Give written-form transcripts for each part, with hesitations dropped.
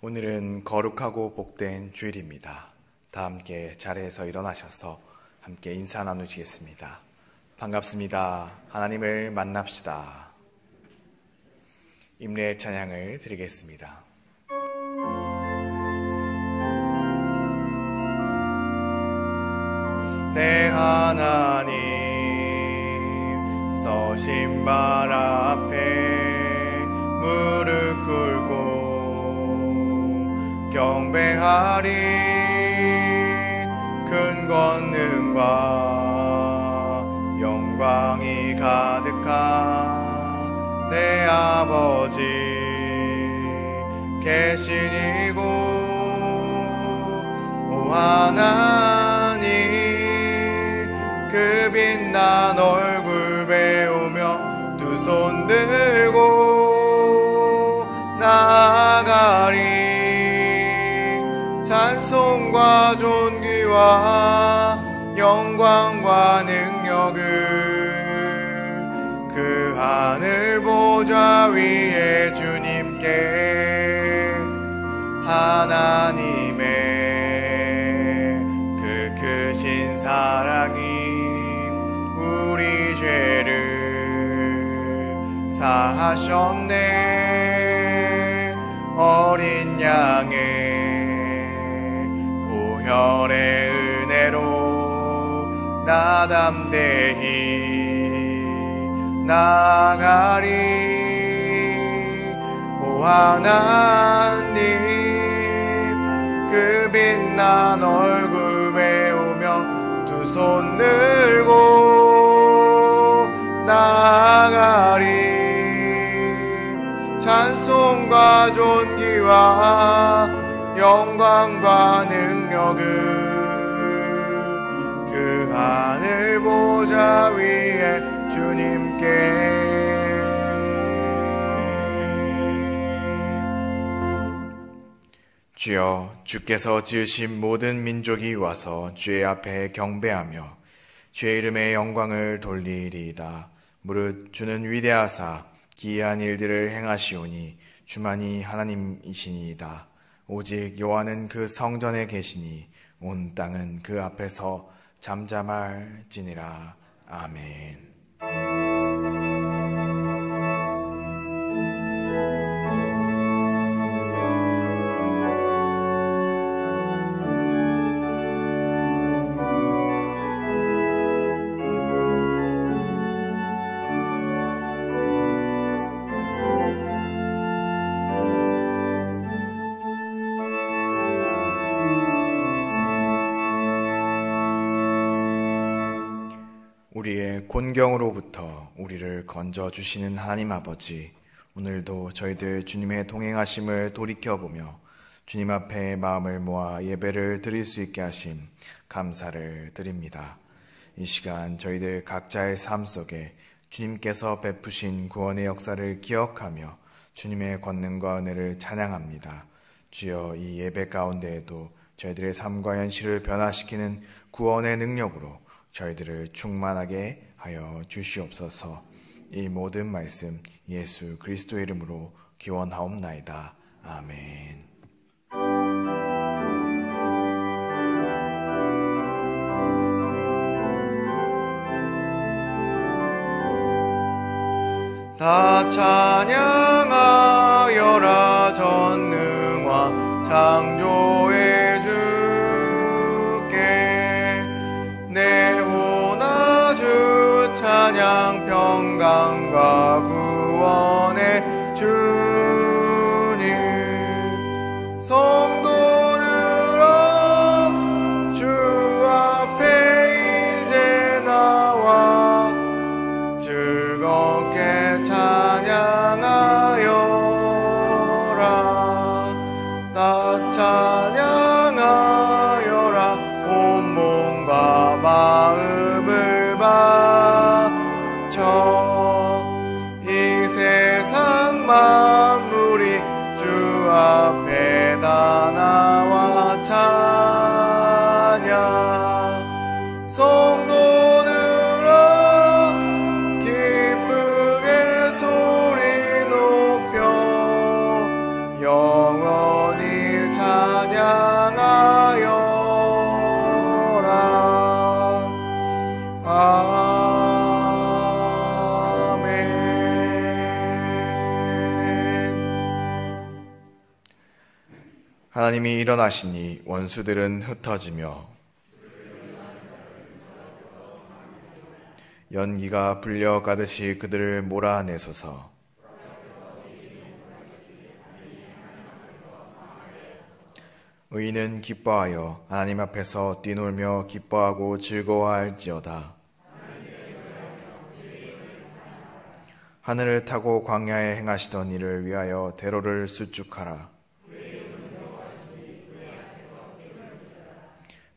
오늘은 거룩하고 복된 주일입니다. 다 함께 자리에서 일어나셔서 함께 인사 나누시겠습니다. 반갑습니다. 하나님을 만납시다. 임례의 찬양을 드리겠습니다. 내 하나님 서신 발 앞에 무릎 꿇고 경배하리. 큰 권능과 영광이 가득한 내 아버지 계시니고, 오 하나님 그 빛난 얼굴 배우며 두 손 들고 나아가리. 찬송과 존귀와 영광과 능력을 그 하늘 보좌 위에 주님께, 하나님의 그 크신 사랑이 우리 죄를 사하셨네. 어린 양의 보혈의 은혜로 나 담대히 나아가리. 오 하나님 그 빛난 얼굴 배우며 두 손 들고 나아가리. 찬송과 존귀와 영광과 능력을 그 하늘 보좌 위에 주님께. 주여, 주께서 지으신 모든 민족이 와서 주의 앞에 경배하며 주의 이름의 영광을 돌리리이다. 무릇 주는 위대하사 기이한 일들을 행하시오니 주만이 하나님이시니이다. 오직 여호와는 그 성전에 계시니 온 땅은 그 앞에서 잠잠할지니라. 아멘. 우리의 곤경으로부터 우리를 건져주시는 하나님 아버지, 오늘도 저희들 주님의 동행하심을 돌이켜보며 주님 앞에 마음을 모아 예배를 드릴 수 있게 하심 감사를 드립니다. 이 시간 저희들 각자의 삶 속에 주님께서 베푸신 구원의 역사를 기억하며 주님의 권능과 은혜를 찬양합니다. 주여, 이 예배 가운데에도 저희들의 삶과 현실을 변화시키는 구원의 능력으로 저희들을 충만하게 하여 주시옵소서. 이 모든 말씀 예수 그리스도의 이름으로 기원하옵나이다. 아멘. 다 찬양하여라. 전능과 창조의 주께 내 호나 주 찬양. 평강과 구원의 주님 성도들아 주 앞에 이제 나와 즐겁게 찬양하여라. 다 찬양하여라. 온 몸과 마음을 바쳐 이 하나님이 일어나시니 원수들은 흩어지며 연기가 불려 가듯이 그들을 몰아내소서. 의인은 기뻐하여 하나님 앞에서 뛰놀며 기뻐하고 즐거워할지어다. 하늘을 타고 광야에 행하시던 이를 위하여 대로를 수축하라.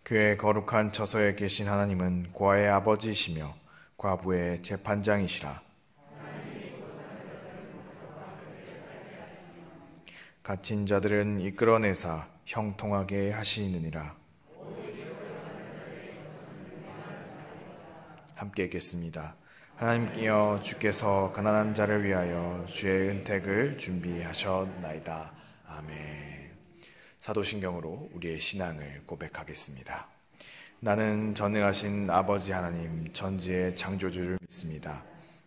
그의 거룩한 처소에 계신 하나님은 고아의 아버지이시며 과부의 재판장이시라. 갇힌 자들은 이끌어내사 형통하게 하시느니라. 함께 읽겠습니다. 하나님께여 주께서 가난한 자를 위하여 주의 은택을 준비하셨나이다. 아멘. 사도신경으로 우리의 신앙을 고백하겠습니다. 나는 전능하신 아버지 하나님 전지의 창조주를 믿습니다.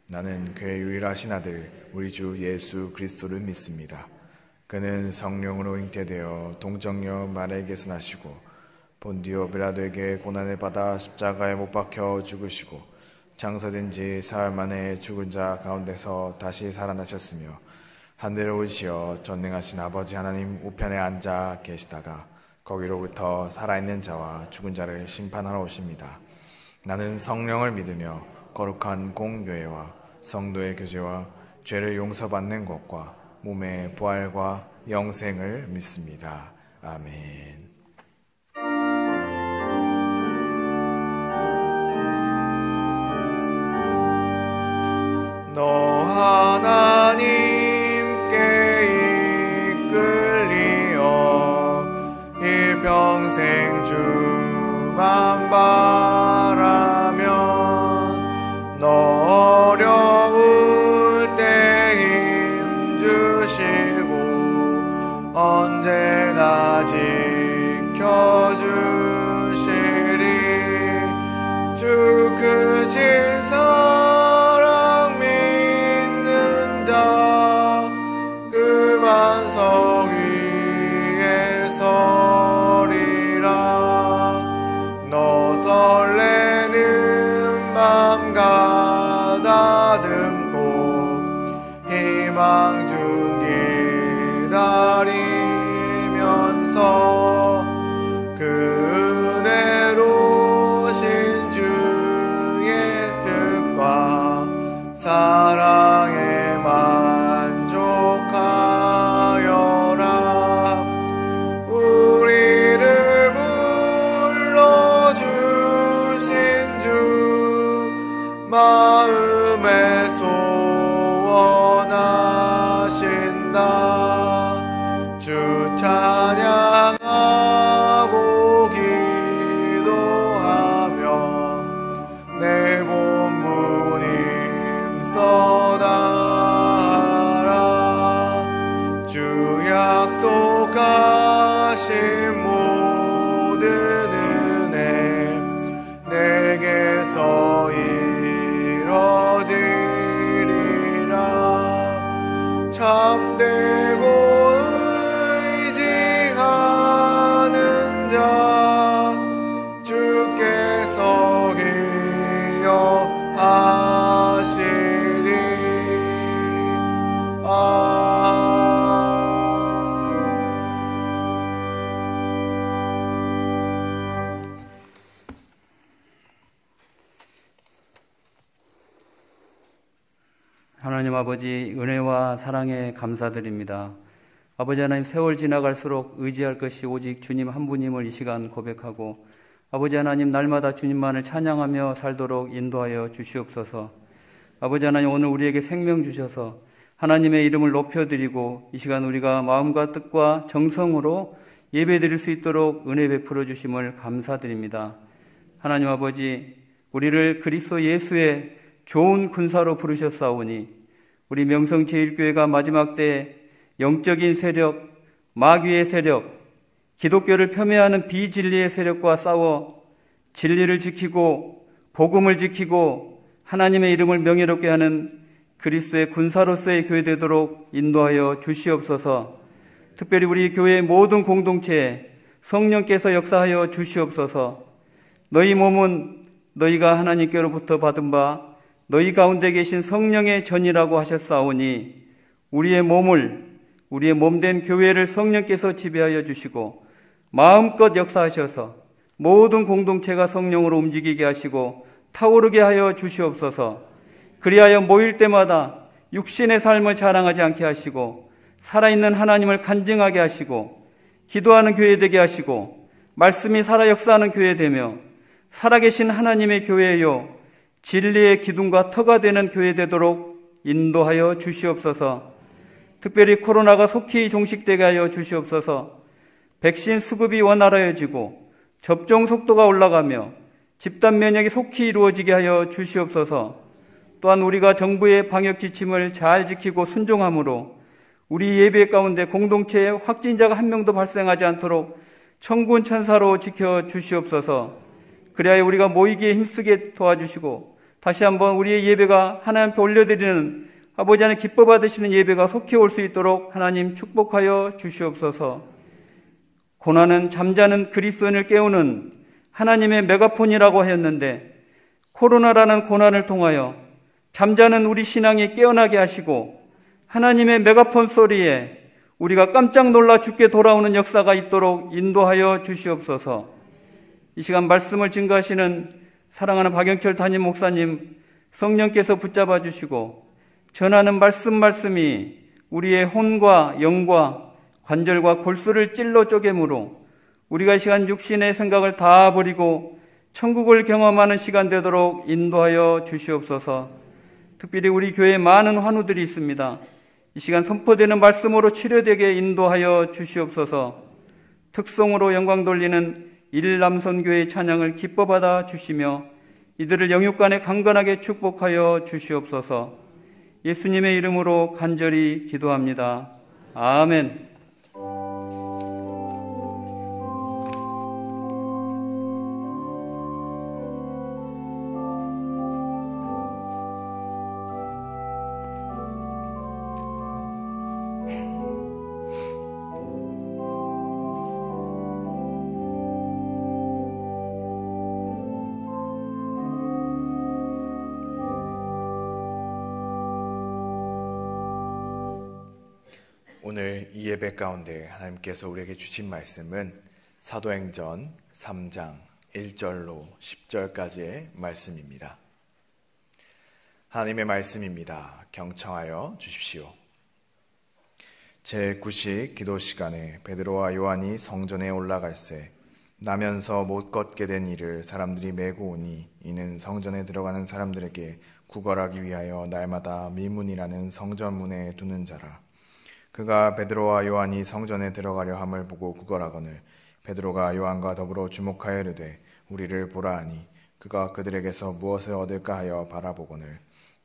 나는 그의 유일하신 아들 우리 주 예수 그리스도를 믿습니다. 그는 성령으로 잉태되어 동정녀 마리아에게서 나시고 본디오 빌라도에게 고난을 받아 십자가에 못 박혀 죽으시고 장사된 지 사흘 만에 죽은 자 가운데서 다시 살아나셨으며 하늘에 오시어 전능하신 아버지 하나님 우편에 앉아 계시다가 거기로부터 살아있는 자와 죽은 자를 심판하러 오십니다. 나는 성령을 믿으며 거룩한 공교회와 성도의 교제와 죄를 용서받는 것과 몸의 부활과 영생을 믿습니다. 아멘. 너 하나님께 이끌리어 일평생 주만 바라면 너 어려울 때 힘 주시고 언제나 지켜주시리. 주 크신 사랑 믿는 자 그 반석 위에 서리라. 너 설레는 맘 가다듬고 희망 중 기다리면서 그 은혜로 신주의 뜻과 사랑에 만족하여라. 우리를 불러주신 주 마음에 소원하신다. 주 찬양하고 기도하며 내 본분 힘써다하라. 주 약속하신 모든 은혜 내게서 이뤄지리라. 참되고 의지하는 자 주께서 기여하시리. 하나님 아버지 은혜와 사랑에 감사드립니다. 아버지 하나님, 세월 지나갈수록 의지할 것이 오직 주님 한 분임을 이 시간 고백하고 아버지 하나님, 날마다 주님만을 찬양하며 살도록 인도하여 주시옵소서. 아버지 하나님, 오늘 우리에게 생명 주셔서 하나님의 이름을 높여드리고 이 시간 우리가 마음과 뜻과 정성으로 예배드릴 수 있도록 은혜 베풀어 주심을 감사드립니다. 하나님 아버지, 우리를 그리스도 예수의 좋은 군사로 부르셨사오니 우리 명성제일교회가 마지막 때 영적인 세력, 마귀의 세력, 기독교를 폄훼하는 비진리의 세력과 싸워 진리를 지키고 복음을 지키고 하나님의 이름을 명예롭게 하는 그리스도의 군사로서의 교회 되도록 인도하여 주시옵소서. 특별히 우리 교회의 모든 공동체에 성령께서 역사하여 주시옵소서. 너희 몸은 너희가 하나님께로부터 받은 바 너희 가운데 계신 성령의 전이라고 하셨사오니 우리의 몸된 교회를 성령께서 지배하여 주시고 마음껏 역사하셔서 모든 공동체가 성령으로 움직이게 하시고 타오르게 하여 주시옵소서. 그리하여 모일 때마다 육신의 삶을 자랑하지 않게 하시고 살아있는 하나님을 간증하게 하시고 기도하는 교회 되게 하시고 말씀이 살아 역사하는 교회 되며 살아계신 하나님의 교회요 진리의 기둥과 터가 되는 교회 되도록 인도하여 주시옵소서. 특별히 코로나가 속히 종식되게 하여 주시옵소서. 백신 수급이 원활해지고 접종 속도가 올라가며 집단 면역이 속히 이루어지게 하여 주시옵소서. 또한 우리가 정부의 방역 지침을 잘 지키고 순종함으로 우리 예배 가운데 공동체에 확진자가 한 명도 발생하지 않도록 천군 천사로 지켜 주시옵소서. 그리하여 우리가 모이기에 힘쓰게 도와주시고 다시 한번 우리의 예배가 하나님 앞에 올려드리는 아버지 하나님 기뻐 받으시는 예배가 속히 올 수 있도록 하나님 축복하여 주시옵소서. 고난은 잠자는 그리스도인을 깨우는 하나님의 메가폰이라고 하였는데 코로나라는 고난을 통하여 잠자는 우리 신앙이 깨어나게 하시고 하나님의 메가폰 소리에 우리가 깜짝 놀라 죽게 돌아오는 역사가 있도록 인도하여 주시옵소서. 이 시간 말씀을 증거하시는 사랑하는 박영철 담임 목사님 성령께서 붙잡아 주시고 전하는 말씀이 우리의 혼과 영과 관절과 골수를 찔러 쪼개므로 우리가 이 시간 육신의 생각을 다 버리고 천국을 경험하는 시간 되도록 인도하여 주시옵소서. 특별히 우리 교회에 많은 환우들이 있습니다. 이 시간 선포되는 말씀으로 치료되게 인도하여 주시옵소서. 특송으로 영광 돌리는 일남선교회의 찬양을 기뻐 받아 주시며 이들을 영육간에 강건하게 축복하여 주시옵소서. 예수님의 이름으로 간절히 기도합니다. 아멘. 오늘 이 예배 가운데 하나님께서 우리에게 주신 말씀은 사도행전 3장 1절로 10절까지의 말씀입니다. 하나님의 말씀입니다. 경청하여 주십시오. 제9식 기도 시간에 베드로와 요한이 성전에 올라갈새 나면서 못 걷게 된 이를 사람들이 메고 오니 이는 성전에 들어가는 사람들에게 구걸하기 위하여 날마다 미문이라는 성전문에 두는 자라. 그가 베드로와 요한이 성전에 들어가려 함을 보고 구걸하거늘 베드로가 요한과 더불어 주목하여 이르되 우리를 보라 하니 그가 그들에게서 무엇을 얻을까 하여 바라보거늘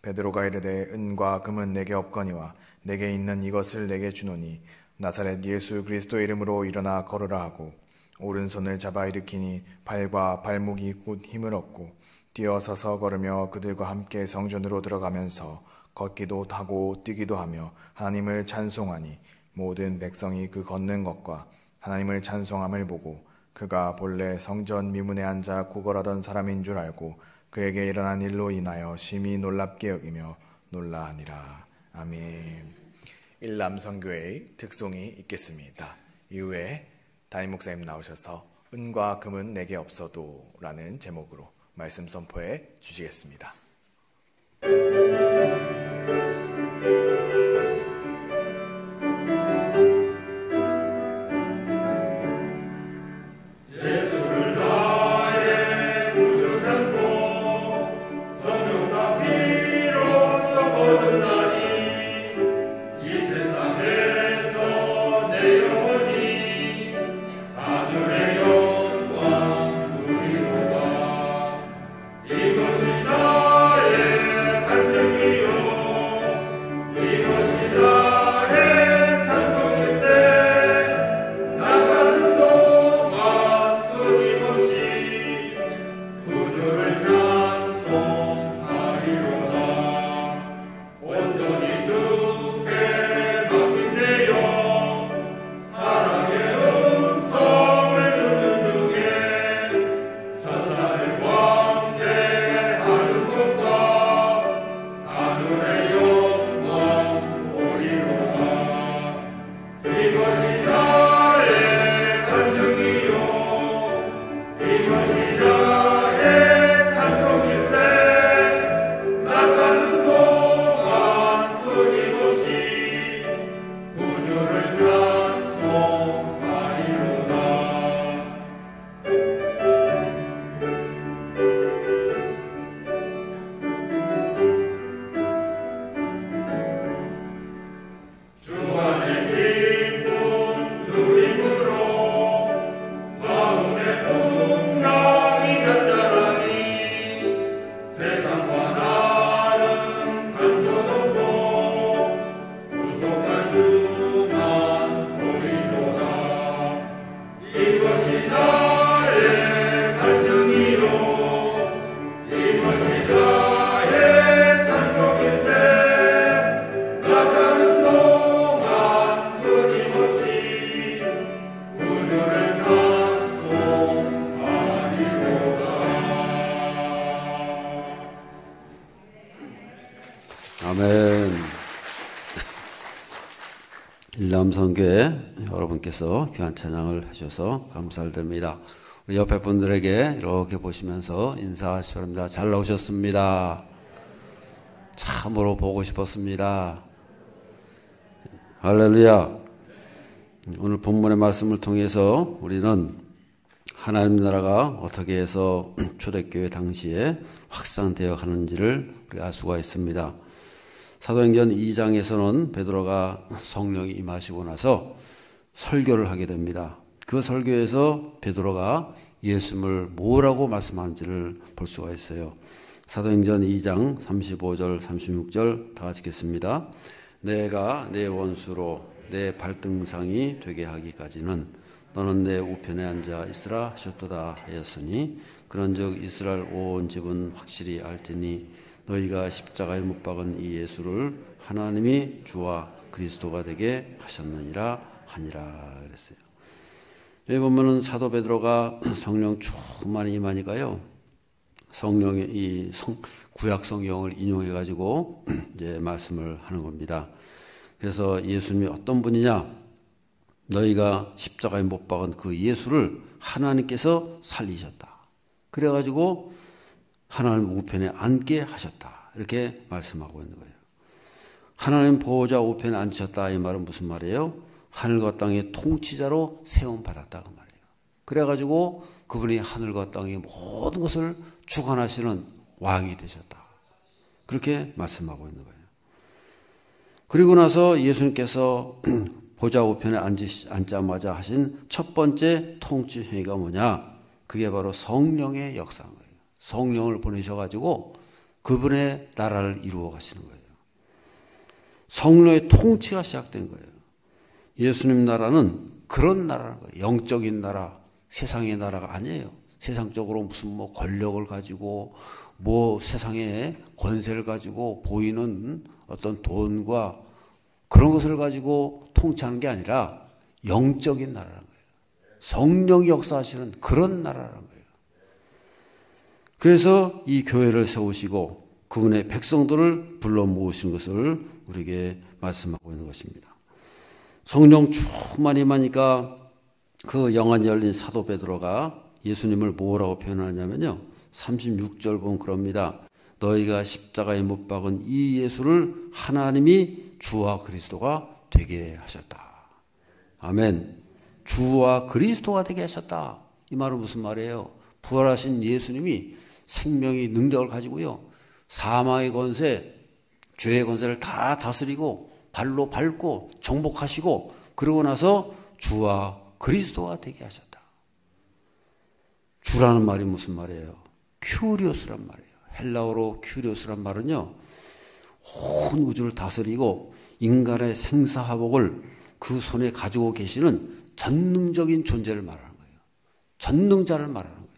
베드로가 이르되 은과 금은 내게 없거니와 내게 있는 이것을 내게 주노니 나사렛 예수 그리스도의 이름으로 일어나 걸으라 하고 오른손을 잡아 일으키니 발과 발목이 곧 힘을 얻고 뛰어서서 걸으며 그들과 함께 성전으로 들어가면서 걷기도 하고 뛰기도 하며 하나님을 찬송하니 모든 백성이 그 걷는 것과 하나님을 찬송함을 보고 그가 본래 성전 미문에 앉아 구걸하던 사람인 줄 알고 그에게 일어난 일로 인하여 심히 놀랍게 여기며 놀라하니라. 아멘. 일남선교회의 특송이 있겠습니다. 이후에 담임 목사님 나오셔서 은과 금은 내게 없어도 라는 제목으로 말씀 선포해 주시겠습니다. 이것이 나의 간증이 아멘. 일남성교회 여러분께서 귀한 찬양을 해주셔서 감사를 드립니다. 우리 옆에 분들에게 이렇게 보시면서 인사하시기 바랍니다. 잘 나오셨습니다. 참으로 보고 싶었습니다. 할렐루야. 오늘 본문의 말씀을 통해서 우리는 하나님 나라가 어떻게 해서 초대교회 당시에 확산되어 가는지를 우리가 알 수가 있습니다. 사도행전 2장에서는 베드로가 성령이 임하시고 나서 설교를 하게 됩니다. 그 설교에서 베드로가 예수님을 뭐라고 말씀하는지를 볼 수가 있어요. 사도행전 2장 35절 36절 다 같이 읽겠습니다. 내가 내 원수로 내 발등상이 되게 하기까지는 너는 내 우편에 앉아 있으라 하셨도다 하였으니 그런즉 이스라엘 온 집은 확실히 알지니 너희가 십자가에 못 박은 이 예수를 하나님이 주와 그리스도가 되게 하셨느니라 하니라 그랬어요. 여기 보면은 사도 베드로가 성령 충만히 임하니까요. 성령의 이 구약 성경을 인용해 가지고 이제 말씀을 하는 겁니다. 그래서 예수님이 어떤 분이냐? 너희가 십자가에 못 박은 그 예수를 하나님께서 살리셨다. 그래 가지고 하나님 우편에 앉게 하셨다. 이렇게 말씀하고 있는 거예요. 하나님 보호자 우편에 앉으셨다. 이 말은 무슨 말이에요? 하늘과 땅의 통치자로 세움 받았다 그 말이에요. 그래 가지고 그분이 하늘과 땅의 모든 것을 주관하시는 왕이 되셨다. 그렇게 말씀하고 있는 거예요. 그리고 나서 예수님께서 보좌 우편에 앉자마자 하신 첫 번째 통치 행위가 뭐냐? 그게 바로 성령의 역사인 거예요. 성령을 보내셔가지고 그분의 나라를 이루어 가시는 거예요. 성령의 통치가 시작된 거예요. 예수님 나라는 그런 나라는 거예요. 영적인 나라, 세상의 나라가 아니에요. 세상적으로 무슨 뭐 권력을 가지고 뭐 세상의 권세를 가지고 보이는 어떤 돈과 그런 것을 가지고 통치하는 게 아니라 영적인 나라라는 거예요. 성령이 역사하시는 그런 나라라는 거예요. 그래서 이 교회를 세우시고 그분의 백성들을 불러 모으신 것을 우리에게 말씀하고 있는 것입니다. 성령 충만히 임하니까 그 영안이 열린 사도 베드로가 예수님을 뭐라고 표현하냐면요. 36절 보면 그럽니다. 너희가 십자가에 못 박은 이 예수를 하나님이 주와 그리스도가 되게 하셨다. 아멘. 주와 그리스도가 되게 하셨다. 이 말은 무슨 말이에요? 부활하신 예수님이 생명의 능력을 가지고요. 사망의 권세, 죄의 권세를 다 다스리고 발로 밟고 정복하시고 그러고 나서 주와 그리스도가 되게 하셨다. 주라는 말이 무슨 말이에요? 큐리오스란 말이에요. 헬라어로 큐리오스란 말은요. 온 우주를 다스리고 인간의 생사화복을 그 손에 가지고 계시는 전능적인 존재를 말하는 거예요. 전능자를 말하는 거예요.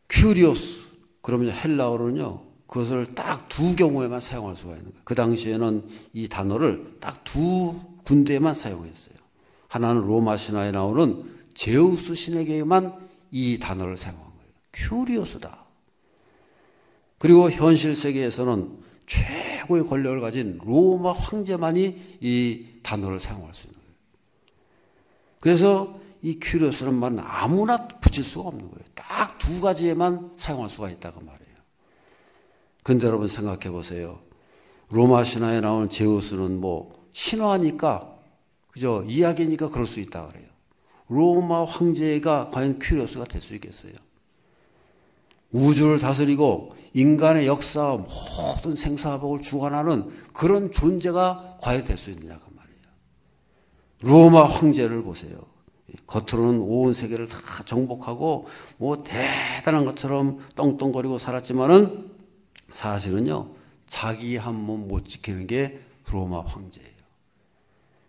큐리오스 그러면 헬라어로는요. 그것을 딱 두 경우에만 사용할 수가 있는 거예요. 그 당시에는 이 단어를 딱 두 군데에만 사용했어요. 하나는 로마 신화에 나오는 제우스 신에게만 이 단어를 사용한 거예요. 큐리오스다. 그리고 현실 세계에서는 최고의 권력을 가진 로마 황제만이 이 단어를 사용할 수 있는 거예요. 그래서 이 큐리오스라는 말은 아무나 붙일 수가 없는 거예요. 딱 두 가지에만 사용할 수가 있다고 말해요. 그런데 여러분 생각해 보세요. 로마 신화에 나오는 제우스는 뭐 신화니까 그죠? 이야기니까 그럴 수 있다 그래요. 로마 황제가 과연 큐리오스가 될 수 있겠어요? 우주를 다스리고 인간의 역사 모든 생사화복을 주관하는 그런 존재가 과연 될 수 있느냐 그 말이에요. 로마 황제를 보세요. 겉으로는 온 세계를 다 정복하고 뭐 대단한 것처럼 떵떵거리고 살았지만은 사실은요 자기 한 몸 못 지키는 게 로마 황제예요.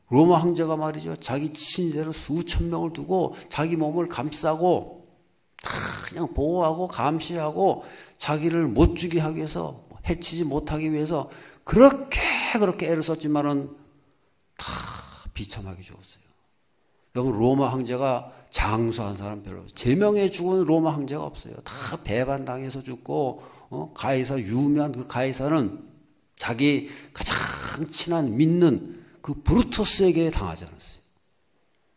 로마 황제가 말이죠 자기 친제를 수천 명을 두고 자기 몸을 감싸고 다 그냥 보호하고 감시하고 자기를 못 죽게 하기 위해서 해치지 못하기 위해서 그렇게 애를 썼지만은 다 비참하게 죽었어요. 여러분 로마 황제가 장수한 사람 별로 없어요. 제명에 죽은 로마 황제가 없어요. 다 배반당해서 죽고 가이사, 유명한 그 가이사는 자기 가장 친한 믿는 그 브루토스에게 당하지 않았어요.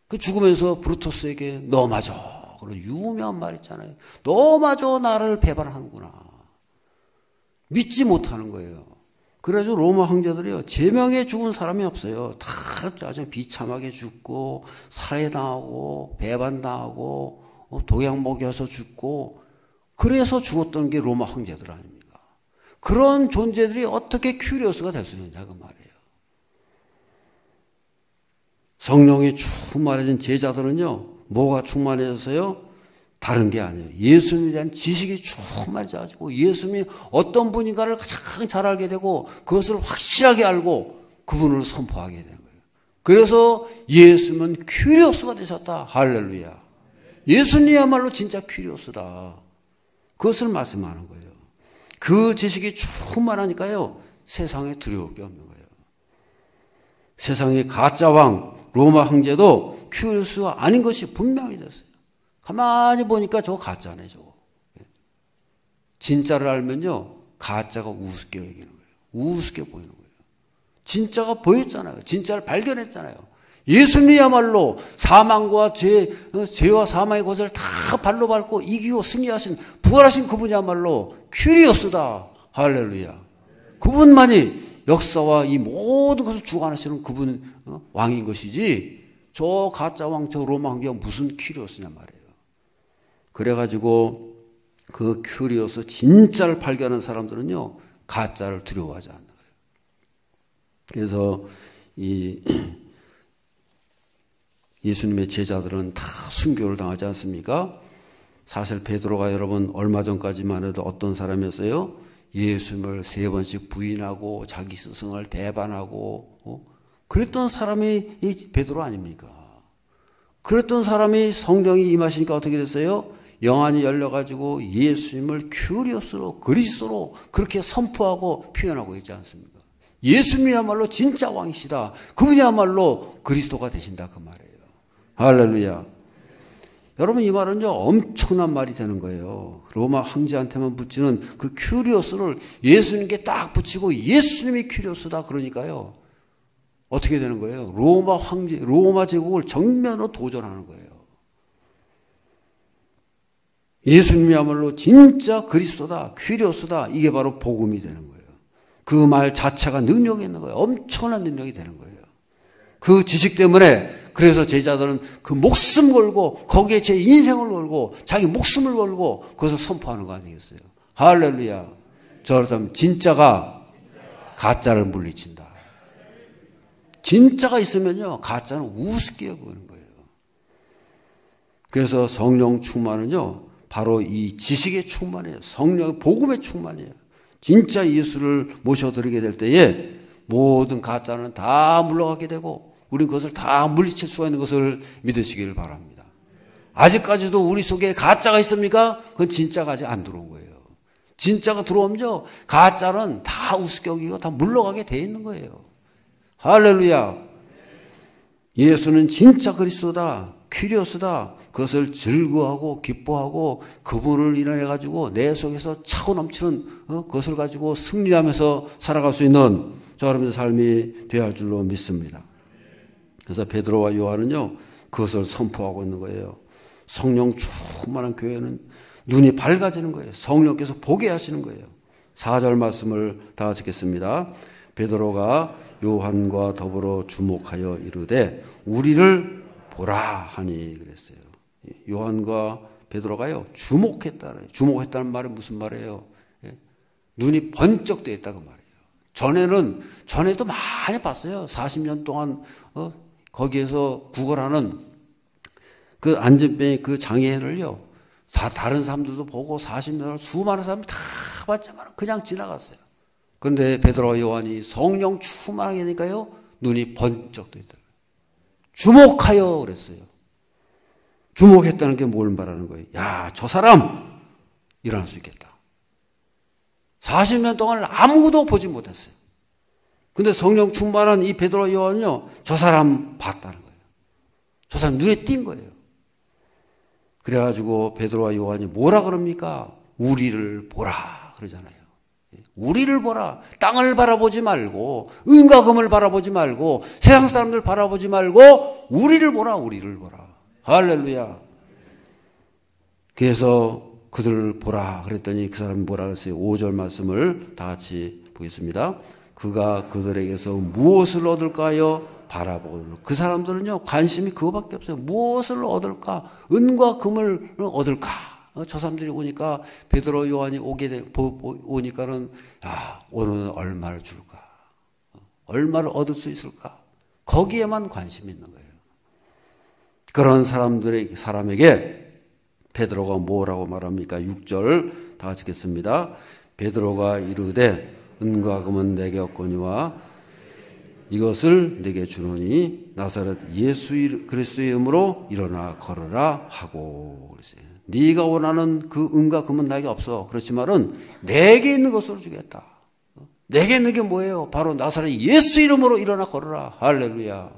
그 죽으면서 브루토스에게 너 마저, 그런 유명한 말 있잖아요. 너 마저 나를 배반하는구나. 믿지 못하는 거예요. 그래서 로마 황제들이요, 제명에 죽은 사람이 없어요. 다 아주 비참하게 죽고 살해당하고 배반당하고 독약 먹여서 죽고, 그래서 죽었던 게 로마 황제들 아닙니까? 그런 존재들이 어떻게 큐리오스가 될 수 있느냐 그 말이에요. 성령이 충만해진 제자들은요, 뭐가 충만해졌어요? 다른 게 아니에요. 예수님에 대한 지식이 충만해져가지고 예수님이 어떤 분인가를 가장 잘 알게 되고 그것을 확실하게 알고 그분을 선포하게 되는 거예요. 그래서 예수님은 큐리오스가 되셨다. 할렐루야. 예수님이야말로 진짜 큐리오스다. 그것을 말씀하는 거예요. 그 지식이 충만하니까요, 세상에 두려울 게 없는 거예요. 세상의 가짜 왕 로마 황제도 큐리오스가 아닌 것이 분명히 됐어요. 가만히 보니까 저거 가짜네, 저거. 진짜를 알면요, 가짜가 우습게 여기는 거예요. 우습게 보이는 거예요. 진짜가 보였잖아요. 진짜를 발견했잖아요. 예수님이야말로 사망과 죄와 사망의 것을 다 발로 밟고 이기고 승리하신, 부활하신 그분이야말로 큐리오스다. 할렐루야. 그분만이 역사와 이 모든 것을 주관하시는 그분 왕인 것이지, 저 가짜 왕, 저 로마 황제가 무슨 큐리오스냐 말이에요. 그래가지고 그 큐리오스 진짜를 발견하는 사람들은요, 가짜를 두려워하지 않는 거예요. 그래서 이 예수님의 제자들은 다 순교를 당하지 않습니까? 사실 베드로가 여러분 얼마 전까지만 해도 어떤 사람이었어요? 예수님을 3번씩 부인하고 자기 스승을 배반하고 그랬던 사람이 이 베드로 아닙니까? 그랬던 사람이 성령이 임하시니까 어떻게 됐어요? 영안이 열려가지고 예수님을 큐리오스로, 그리스도로 그렇게 선포하고 표현하고 있지 않습니까? 예수님이야말로 진짜 왕이시다. 그분이야말로 그리스도가 되신다 그 말이에요. 할렐루야. 여러분, 이 말은요, 엄청난 말이 되는 거예요. 로마 황제한테만 붙이는 그 큐리오스를 예수님께 딱 붙이고 예수님이 큐리오스다 그러니까요, 어떻게 되는 거예요? 로마 황제, 로마 제국을 정면으로 도전하는 거예요. 예수님이야말로 진짜 그리스도다, 큐리오스다, 이게 바로 복음이 되는 거예요. 그 말 자체가 능력이 있는 거예요. 엄청난 능력이 되는 거예요. 그 지식 때문에 그래서 제자들은 그 목숨 걸고 거기에 제 인생을 걸고 자기 목숨을 걸고 그것을 선포하는 거 아니겠어요? 할렐루야. 저렇다면 진짜가 가짜를 물리친다. 진짜가 있으면요, 가짜는 우습게 여기는 거예요. 그래서 성령 충만은요, 바로 이 지식의 충만이에요. 성령의 복음의 충만이에요. 진짜 예수를 모셔드리게 될 때에 모든 가짜는 다 물러가게 되고 우린 그것을 다 물리칠 수가 있는 것을 믿으시기를 바랍니다. 아직까지도 우리 속에 가짜가 있습니까? 그건 진짜가 아직 안 들어온 거예요. 진짜가 들어오면요, 가짜는 다 우습게 여기고 다 물러가게 돼 있는 거예요. 할렐루야. 예수는 진짜 그리스도다, 큐리오스다. 그것을 즐거워하고 기뻐하고 그분을 인해 가지고 내 속에서 차고 넘치는 그것을 가지고 승리하면서 살아갈 수 있는 저 여러분의 삶이 되어야 할 줄로 믿습니다. 그래서 베드로와 요한은요, 그것을 선포하고 있는 거예요. 성령 충만한 교회는 눈이 밝아지는 거예요. 성령께서 보게 하시는 거예요. 4절 말씀을 다 같이 읽겠습니다. 베드로가 요한과 더불어 주목하여 이르되 우리를 보라 하니 그랬어요. 요한과 베드로가요, 주목했다는, 주목했다는 말은 무슨 말이에요? 눈이 번쩍 되어 있다고 말이에요. 전에도 많이 봤어요. 40년 동안 거기에서 구걸하는 그 안전병의 그 장애인을요, 다른 사람들도 보고 40년을 수많은 사람이 다 봤지만 그냥 지나갔어요. 그런데 베드로와 요한이 성령 충만하게 되니까요, 눈이 번쩍 뜨더라고요. 주목하여 그랬어요. 주목했다는 게 뭘 말하는 거예요? 야, 저 사람 일어날 수 있겠다. 40년 동안 아무도 보지 못했어요. 근데 성령 충만한 이 베드로와 요한은요, 저 사람 봤다는 거예요. 저 사람 눈에 띈 거예요. 그래가지고 베드로와 요한이 뭐라 그럽니까? 우리를 보라. 그러잖아요. 우리를 보라. 땅을 바라보지 말고 은과 금을 바라보지 말고 세상 사람들 바라보지 말고 우리를 보라. 우리를 보라. 할렐루야. 그래서 그들을 보라 그랬더니 그 사람이 뭐라 그랬어요? 5절 말씀을 다 같이 보겠습니다. 그가 그들에게서 무엇을 얻을까요? 바라보고. 그 사람들은요 관심이 그거밖에 없어요. 무엇을 얻을까? 은과 금을 얻을까? 저 사람들이 오니까 베드로 요한이 오니까는 오늘은 얼마를 줄까? 얼마를 얻을 수 있을까? 거기에만 관심이 있는 거예요. 그런 사람에게 베드로가 뭐라고 말합니까? 6절 다 같이 읽겠습니다. 베드로가 이르되 은과 금은 내게 없거니와 이것을 내게 주노니 나사렛 예수 그리스도의 이름으로 일어나 걸어라 하고 그랬어요. 네가 원하는 그 은과 금은 나에게 없어. 그렇지만은 내게 있는 것으로 주겠다. 내게 있는 게 뭐예요? 바로 나사렛 예수 이름으로 일어나 걸어라. 할렐루야.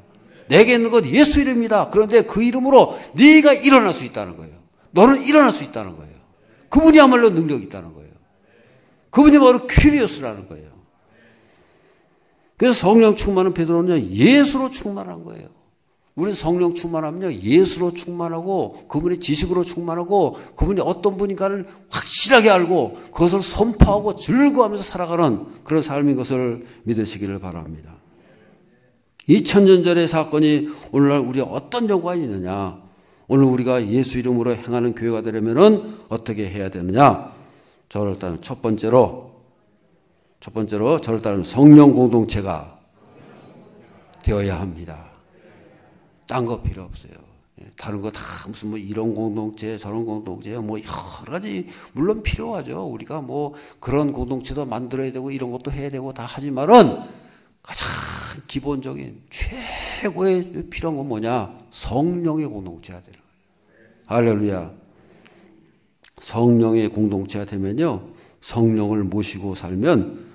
내게 있는 것 예수 이름이다. 그런데 그 이름으로 네가 일어날 수 있다는 거예요. 너는 일어날 수 있다는 거예요. 그분이야말로 능력이 있다는 거예요. 그분이 바로 퀴리오스라는 거예요. 그래서 성령 충만은 베드로는요 예수로 충만한 거예요. 우리는 성령 충만하면요 예수로 충만하고 그분의 지식으로 충만하고 그분이 어떤 분인가를 확실하게 알고 그것을 선포하고 즐거워하면서 살아가는 그런 삶인 것을 믿으시기를 바랍니다. 2000년 전의 사건이 오늘날 우리가 어떤 연관이 있느냐? 오늘 우리가 예수 이름으로 행하는 교회가 되려면 어떻게 해야 되느냐? 저를 따르면 첫 번째로 저를 따르면 성령 공동체가 되어야 합니다. 딴 거 필요 없어요. 다른 거 다 무슨 뭐 이런 공동체 저런 공동체 뭐 여러 가지 물론 필요하죠. 우리가 뭐 그런 공동체도 만들어야 되고 이런 것도 해야 되고 다 하지만은 가장 기본적인 최고의 필요한 건 뭐냐? 성령의 공동체가 되는 거예요. 할렐루야. 성령의 공동체가 되면요 성령을 모시고 살면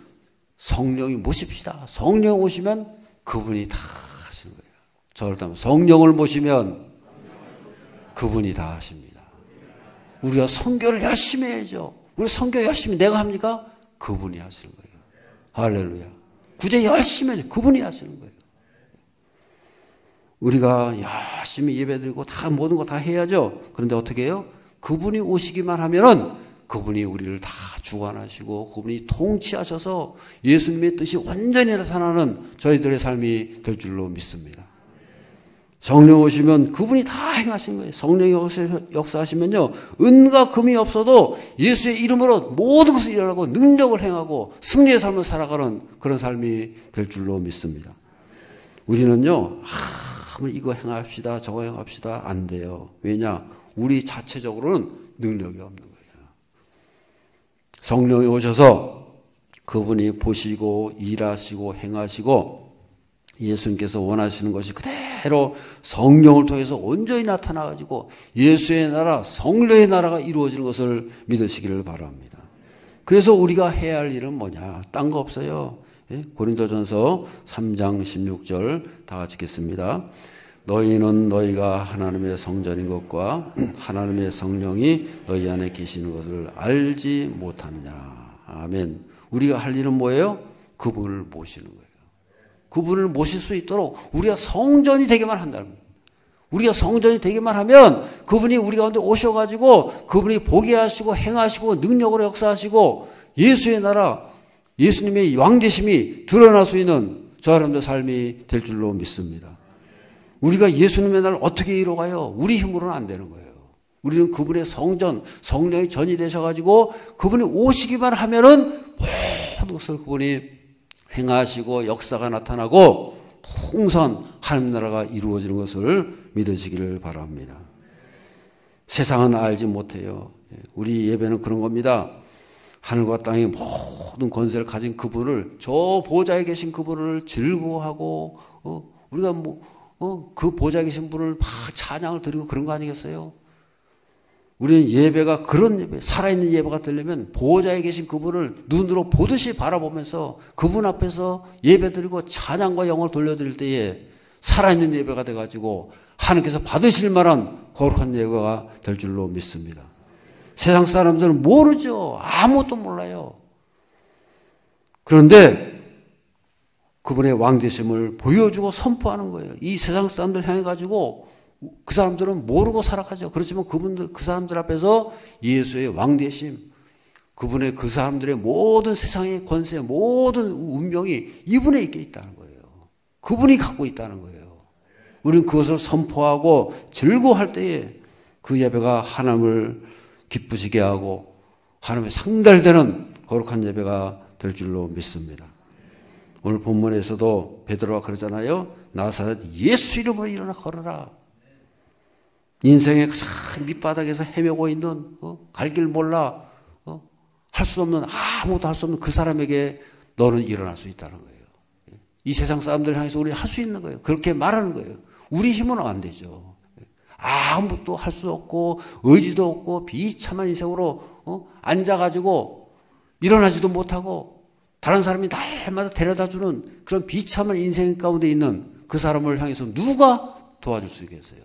성령이 모십시다. 성령 오시면 그분이 다 하시는 거예요. 저를 따르면 성령을 모시면 그분이 다 하십니다. 우리가 선교를 열심히 해야죠. 우리 선교 열심히 내가 합니까? 그분이 하시는 거예요. 할렐루야. 구제 열심히 해야죠. 그분이 하시는 거예요. 우리가 열심히 예배드리고 다 모든 거 다 해야죠. 그런데 어떻게 해요? 그분이 오시기만 하면은 그분이 우리를 다 주관하시고 그분이 통치하셔서 예수님의 뜻이 완전히 나타나는 저희들의 삶이 될 줄로 믿습니다. 성령 오시면 그분이 다 행하신 거예요. 성령이 역사하시면요 은과 금이 없어도 예수의 이름으로 모든 것을 일어나고 능력을 행하고 승리의 삶을 살아가는 그런 삶이 될 줄로 믿습니다. 우리는요 이거 행합시다 저거 행합시다 안 돼요. 왜냐? 우리 자체적으로는 능력이 없는 거예요. 성령이 오셔서 그분이 보시고 일하시고 행하시고 예수님께서 원하시는 것이 그대로 성령을 통해서 온전히 나타나가지고 예수의 나라 성령의 나라가 이루어지는 것을 믿으시기를 바랍니다. 그래서 우리가 해야 할 일은 뭐냐? 딴 거 없어요. 고린도전서 3장 16절 다 같이 읽겠습니다. 너희는 너희가 하나님의 성전인 것과 하나님의 성령이 너희 안에 계시는 것을 알지 못하느냐. 아멘. 우리가 할 일은 뭐예요? 그분을 모시는 거예요. 그분을 모실 수 있도록 우리가 성전이 되기만 한다는 거예요. 우리가 성전이 되기만 하면 그분이 우리 가운데 오셔가지고 그분이 보게 하시고 행하시고 능력으로 역사하시고 예수의 나라 예수님의 왕되심이 드러날 수 있는 저 사람들 삶이 될 줄로 믿습니다. 우리가 예수님의 나라를 어떻게 이뤄가요? 우리 힘으로는 안 되는 거예요. 우리는 그분의 성전, 성령이 전이 되셔가지고 그분이 오시기만 하면은 모든 것을 그분이 행하시고 역사가 나타나고 풍성 하나님 나라가 이루어지는 것을 믿으시기를 바랍니다. 세상은 알지 못해요. 우리 예배는 그런 겁니다. 하늘과 땅의 모든 권세를 가진 그분을 저 보좌에 계신 그분을 즐거워하고 우리가 그 보좌에 계신 분을 막 찬양을 드리고 그런 거 아니겠어요? 우리는 예배가 그런 예배, 살아있는 예배가 되려면 보좌에 계신 그분을 눈으로 보듯이 바라보면서 그분 앞에서 예배드리고 찬양과 영을 돌려드릴 때에 살아있는 예배가 돼가지고 하나님께서 받으실 만한 거룩한 예배가 될 줄로 믿습니다. 세상 사람들은 모르죠. 아무것도 몰라요. 그런데 그분의 왕되심을 보여주고 선포하는 거예요. 이 세상 사람들 향해 가지고 그 사람들은 모르고 살아가죠. 그렇지만 그 사람들 앞에서 예수의 왕되심, 그분의 그 사람들의 모든 세상의 권세, 모든 운명이 이분에 있게 있다는 거예요. 그분이 갖고 있다는 거예요. 우리는 그것을 선포하고 즐거워할 때에 그 예배가 하나님을 기쁘시게 하고 하나님의 상달되는 거룩한 예배가 될 줄로 믿습니다. 오늘 본문에서도 베드로가 그러잖아요. 나사렛 예수 이름으로 일어나 걸어라. 인생의 가장 밑바닥에서 헤매고 있는 갈 길 몰라 할 수 없는, 아무것도 할 수 없는 그 사람에게 너는 일어날 수 있다는 거예요. 이 세상 사람들 향해서 우리는 할 수 있는 거예요. 그렇게 말하는 거예요. 우리 힘으로는 안 되죠. 아무것도 할 수 없고 의지도 없고 비참한 인생으로 앉아가지고 일어나지도 못하고 다른 사람이 날마다 데려다주는 그런 비참한 인생 가운데 있는 그 사람을 향해서 누가 도와줄 수 있겠어요?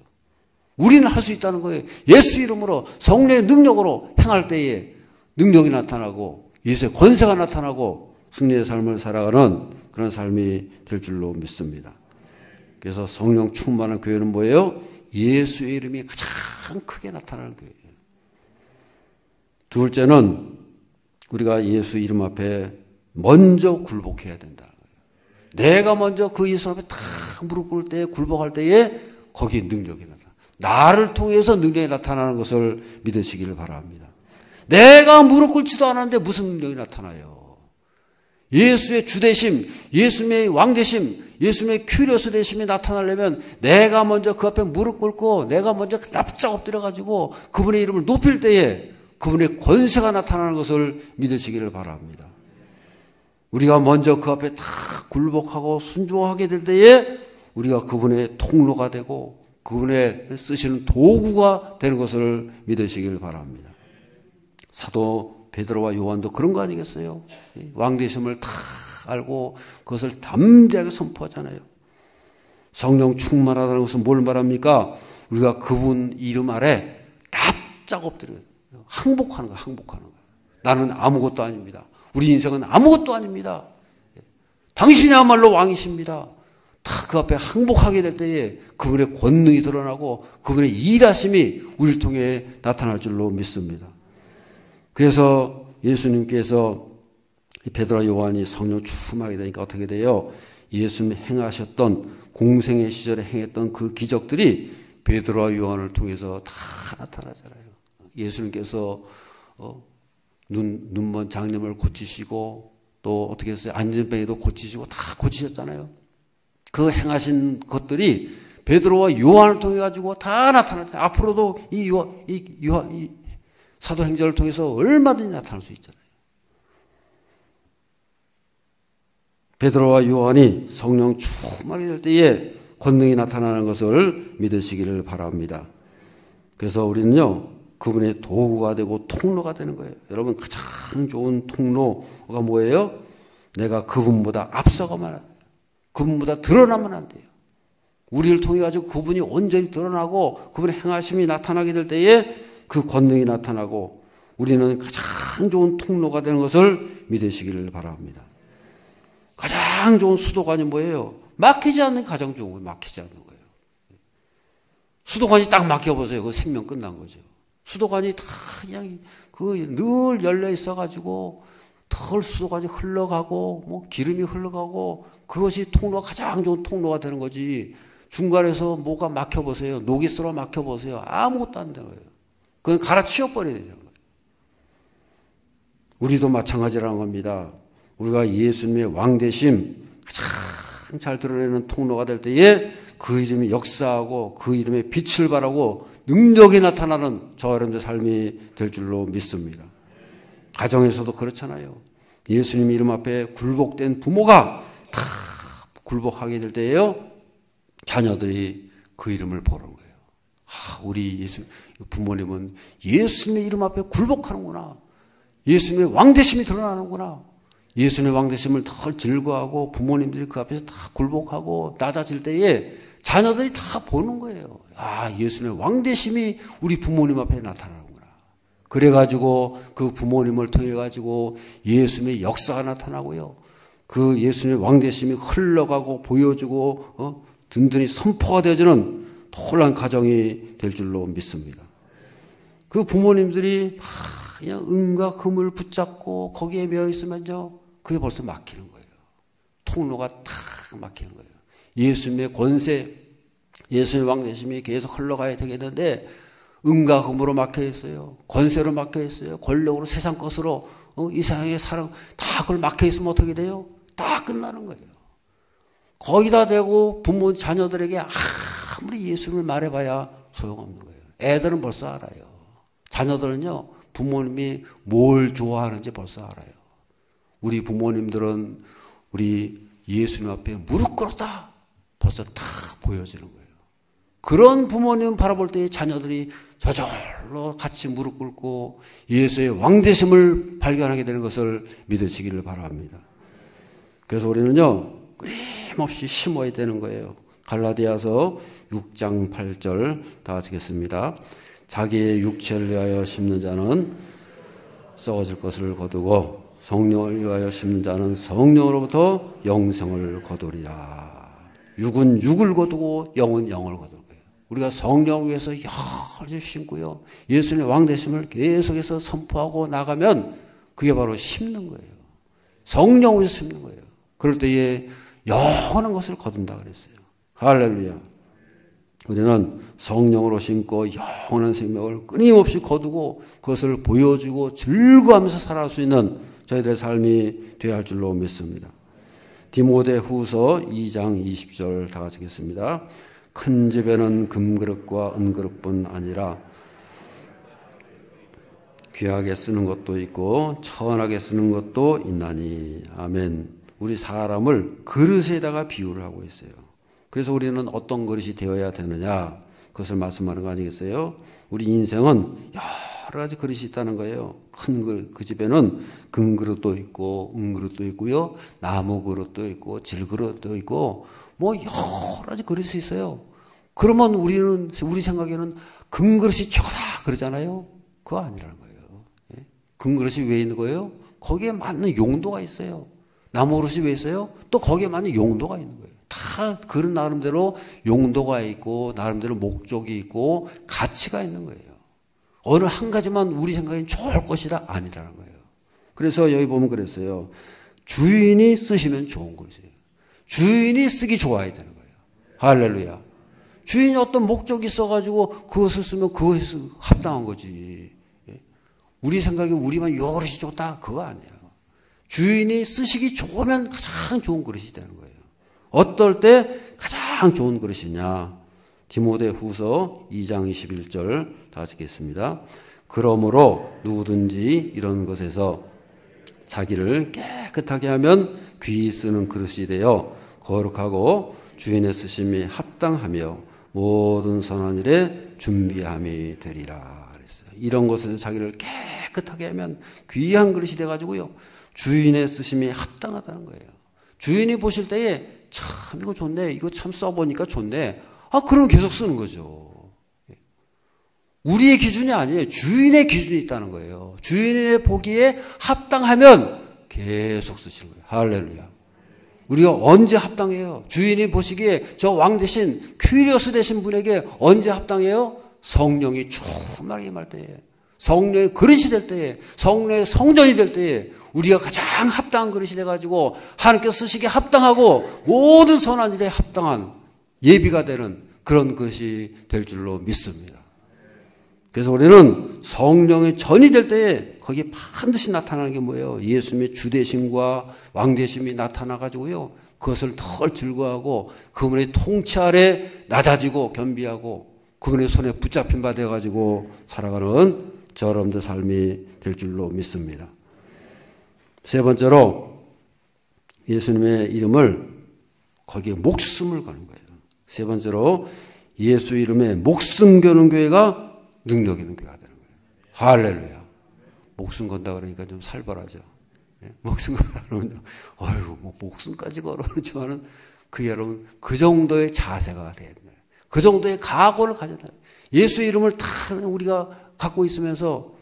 우리는 할 수 있다는 거예요. 예수 이름으로 성령의 능력으로 행할 때에 능력이 나타나고 예수의 권세가 나타나고 승리의 삶을 살아가는 그런 삶이 될 줄로 믿습니다. 그래서 성령 충만한 교회는 뭐예요? 예수의 이름이 가장 크게 나타나는 교회예요. 두 번째는 우리가 예수 이름 앞에 먼저 굴복해야 된다는 거예요. 내가 먼저 그 예수 앞에 탁 무릎 꿇을 때에 굴복할 때에 거기에 능력이 나타나. 나를 통해서 능력이 나타나는 것을 믿으시기를 바랍니다. 내가 무릎 꿇지도 않았는데 무슨 능력이 나타나요? 예수의 주되심, 예수님의 왕되심, 예수님의 큐리오스 되심이 나타나려면 내가 먼저 그 앞에 무릎 꿇고 내가 먼저 납작 엎드려가지고 그분의 이름을 높일 때에 그분의 권세가 나타나는 것을 믿으시기를 바랍니다. 우리가 먼저 그 앞에 다 굴복하고 순종하게 될 때에 우리가 그분의 통로가 되고 그분의 쓰시는 도구가 되는 것을 믿으시기를 바랍니다. 사도 베드로와 요한도 그런 거 아니겠어요? 왕되심을 다 알고 그것을 담대하게 선포하잖아요. 성령 충만하다는 것은 뭘 말합니까? 우리가 그분 이름 아래 납작 엎드려요. 항복하는 거예요. 항복하는 거예요. 나는 아무것도 아닙니다. 우리 인생은 아무것도 아닙니다. 당신이야말로 왕이십니다. 다 그 앞에 항복하게 될 때에 그분의 권능이 드러나고 그분의 일하심이 우리를 통해 나타날 줄로 믿습니다. 그래서 예수님께서 베드로와 요한이 성령 충만하게 되니까 어떻게 돼요? 예수님이 행하셨던 공생의 시절에 행했던 그 기적들이 베드로와 요한을 통해서 다 나타나잖아요. 예수님께서 눈먼 장님을 고치시고 또 어떻게 했어요? 안전병에도 고치시고 다 고치셨잖아요. 그 행하신 것들이 베드로와 요한을 통해 가지고 다 나타났잖아요. 앞으로도 이 사도행전을 통해서 얼마든지 나타날 수 있잖아요. 베드로와 요한이 성령 충만하게 될 때에 권능이 나타나는 것을 믿으시기를 바랍니다. 그래서 우리는요, 그분의 도구가 되고 통로가 되는 거예요. 여러분, 가장 좋은 통로가 뭐예요? 내가 그분보다 앞서가면 안 돼요. 그분보다 드러나면 안 돼요. 우리를 통해 가지고 그분이 온전히 드러나고 그분의 행하심이 나타나게 될 때에 그 권능이 나타나고 우리는 가장 좋은 통로가 되는 것을 믿으시기를 바랍니다. 가장 좋은 수도관이 뭐예요? 막히지 않는 게 가장 좋은 거예요. 막히지 않는 거예요. 수도관이 딱 막혀보세요. 그 생명 끝난 거죠. 수도관이 다 그냥 늘 열려 있어가지고 털 수도관이 흘러가고 뭐 기름이 흘러가고 그것이 통로가 가장 좋은 통로가 되는 거지. 중간에서 뭐가 막혀보세요. 녹이 쓸어 막혀보세요. 아무것도 안 되는 거예요. 그건 갈아치워버려야 되는 거예요. 우리도 마찬가지라는 겁니다. 우리가 예수님의 왕되심 가장 잘 드러내는 통로가 될 때에 그 이름이 역사하고 그 이름의 빛을 발하고 능력이 나타나는 저와 여러분의 삶이 될 줄로 믿습니다. 가정에서도 그렇잖아요. 예수님 이름 앞에 굴복된 부모가 다 굴복하게 될 때에요, 자녀들이 그 이름을 보는 거예요. 우리 부모님은 예수님의 이름 앞에 굴복하는구나. 예수님의 왕되심이 드러나는구나. 예수님의 왕되심을 더 즐거워하고 부모님들이 그 앞에서 다 굴복하고 낮아질 때에 자녀들이 다 보는 거예요. 예수님의 왕되심이 우리 부모님 앞에 나타나는구나. 그래가지고 그 부모님을 통해 가지고 예수님의 역사가 나타나고요. 그 예수님의 왕되심이 흘러가고 보여지고 든든히 선포가 되어지는 놀라운 가정이 될 줄로 믿습니다. 그 부모님들이 그냥 은과 금을 붙잡고 거기에 매여 있으면요, 그게 벌써 막히는 거예요. 통로가 탁 막히는 거예요. 예수님의 권세, 예수님의 왕되심이 계속 흘러가야 되겠는데 은과 금으로 막혀 있어요. 권세로 막혀 있어요. 권력으로, 세상 것으로, 이 세상의 사랑 다 그걸 막혀 있으면 어떻게 돼요? 다 끝나는 거예요. 거기다 대고 부모 자녀들에게 아무리 예수님을 말해봐야 소용없는 거예요. 애들은 벌써 알아요. 자녀들은요, 부모님이 뭘 좋아하는지 벌써 알아요. 우리 부모님들은 우리 예수님 앞에 무릎 꿇었다 벌써 다 보여지는 거예요. 그런 부모님 바라볼 때 자녀들이 저절로 같이 무릎 꿇고 예수의 왕되심을 발견하게 되는 것을 믿으시기를 바랍니다. 그래서 우리는요, 끊임없이 심어야 되는 거예요. 갈라디아서 6장 8절 다 같이 읽겠습니다. 자기의 육체를 위하여 심는 자는 썩어질 것을 거두고 성령을 위하여 심는 자는 성령으로부터 영생을 거두리라. 육은 육을 거두고 영은 영을 거두는 거예요. 우리가 성령을 위해서 열심히 심고요, 예수님의 왕되심을 계속해서 선포하고 나가면 그게 바로 심는 거예요. 성령을 위해서 심는 거예요. 그럴 때에 영원한 것을 거둔다 그랬어요. 할렐루야. 우리는 성령으로 심고 영원한 생명을 끊임없이 거두고 그것을 보여주고 즐거워하면서 살아갈 수 있는 저희들의 삶이 되어야 할 줄로 믿습니다. 디모데후서 2장 20절 다 같이 읽겠습니다. 큰 집에는 금그릇과 은그릇뿐 아니라 귀하게 쓰는 것도 있고 천하게 쓰는 것도 있나니. 아멘. 우리 사람을 그릇에다가 비유를 하고 있어요. 그래서 우리는 어떤 그릇이 되어야 되느냐, 그것을 말씀하는 거 아니겠어요? 우리 인생은 여러 가지 그릇이 있다는 거예요. 큰 그릇, 그 집에는 금그릇도 있고 은그릇도 있고요, 나무 그릇도 있고 질그릇도 있고 뭐 여러 가지 그릇이 있어요. 그러면 우리 생각에는 금그릇이 최고다 그러잖아요. 그거 아니라는 거예요. 금그릇이 왜 있는 거예요? 거기에 맞는 용도가 있어요. 나무 그릇이 왜 있어요? 또 거기에 맞는 용도가 있는 거예요. 다 그런 나름대로 용도가 있고 나름대로 목적이 있고 가치가 있는 거예요. 어느 한 가지만 우리 생각엔 좋을 것이다 아니라는 거예요. 그래서 여기 보면 그랬어요. 주인이 쓰시면 좋은 것이에요. 주인이 쓰기 좋아야 되는 거예요. 할렐루야. 주인이 어떤 목적이 있어가지고 그것을 쓰면 그것이 합당한 거지. 우리 생각에 우리만 요 그릇이 좋다 그거 아니에요. 주인이 쓰시기 좋으면 가장 좋은 그릇이 되는 거예요. 어떨 때 가장 좋은 그릇이냐? 디모데후서 2장 21절 다 같이 읽겠습니다. 그러므로 누구든지 이런 것에서 자기를 깨끗하게 하면 귀히 쓰는 그릇이 되어 거룩하고 주인의 쓰심이 합당하며 모든 선한 일에 준비함이 되리라 그랬어요. 이런 것에서 자기를 깨끗하게 하면 귀한 그릇이 돼가지고요, 주인의 쓰심이 합당하다는 거예요. 주인이 보실 때에 참 이거 좋네, 이거 참 써보니까 좋네, 그럼 계속 쓰는 거죠. 우리의 기준이 아니에요. 주인의 기준이 있다는 거예요. 주인의 보기에 합당하면 계속 쓰시는 거예요. 할렐루야. 우리가 언제 합당해요? 주인이 보시기에 저 왕 대신 퀴리오스 되신 분에게 언제 합당해요? 성령이 충만하게 임할 때에, 성령의 그릇이 될 때에, 성령의 성전이 될 때에 우리가 가장 합당한 그릇이 돼가지고 하나님께서 쓰시기에 합당하고 모든 선한 일에 합당한 예비가 되는 그런 것이 될 줄로 믿습니다. 그래서 우리는 성령의 전이 될 때에 거기에 반드시 나타나는 게 뭐예요? 예수님의 주대심과 왕대심이 나타나가지고요, 그것을 덜 즐거워하고 그분의 통치 아래 낮아지고 겸비하고 그분의 손에 붙잡힌 바 되어가지고 살아가는 저러분들 삶이 될 줄로 믿습니다. 세 번째로 예수님의 이름을 거기에 목숨을 거는 거예요. 세 번째로 예수 이름에 목숨 거는 교회가 능력 있는 교회가 되는 거예요. 할렐루야. 목숨 건다 그러니까 좀 살벌하죠. 목숨 건다 그러면 어휴, 뭐 목숨까지 걸어 그렇지만은 그 여러분 그 정도의 자세가 돼야 돼요. 그 정도의 각오를 가져야 돼요. 예수 이름을 다 우리가 갖고 있으면서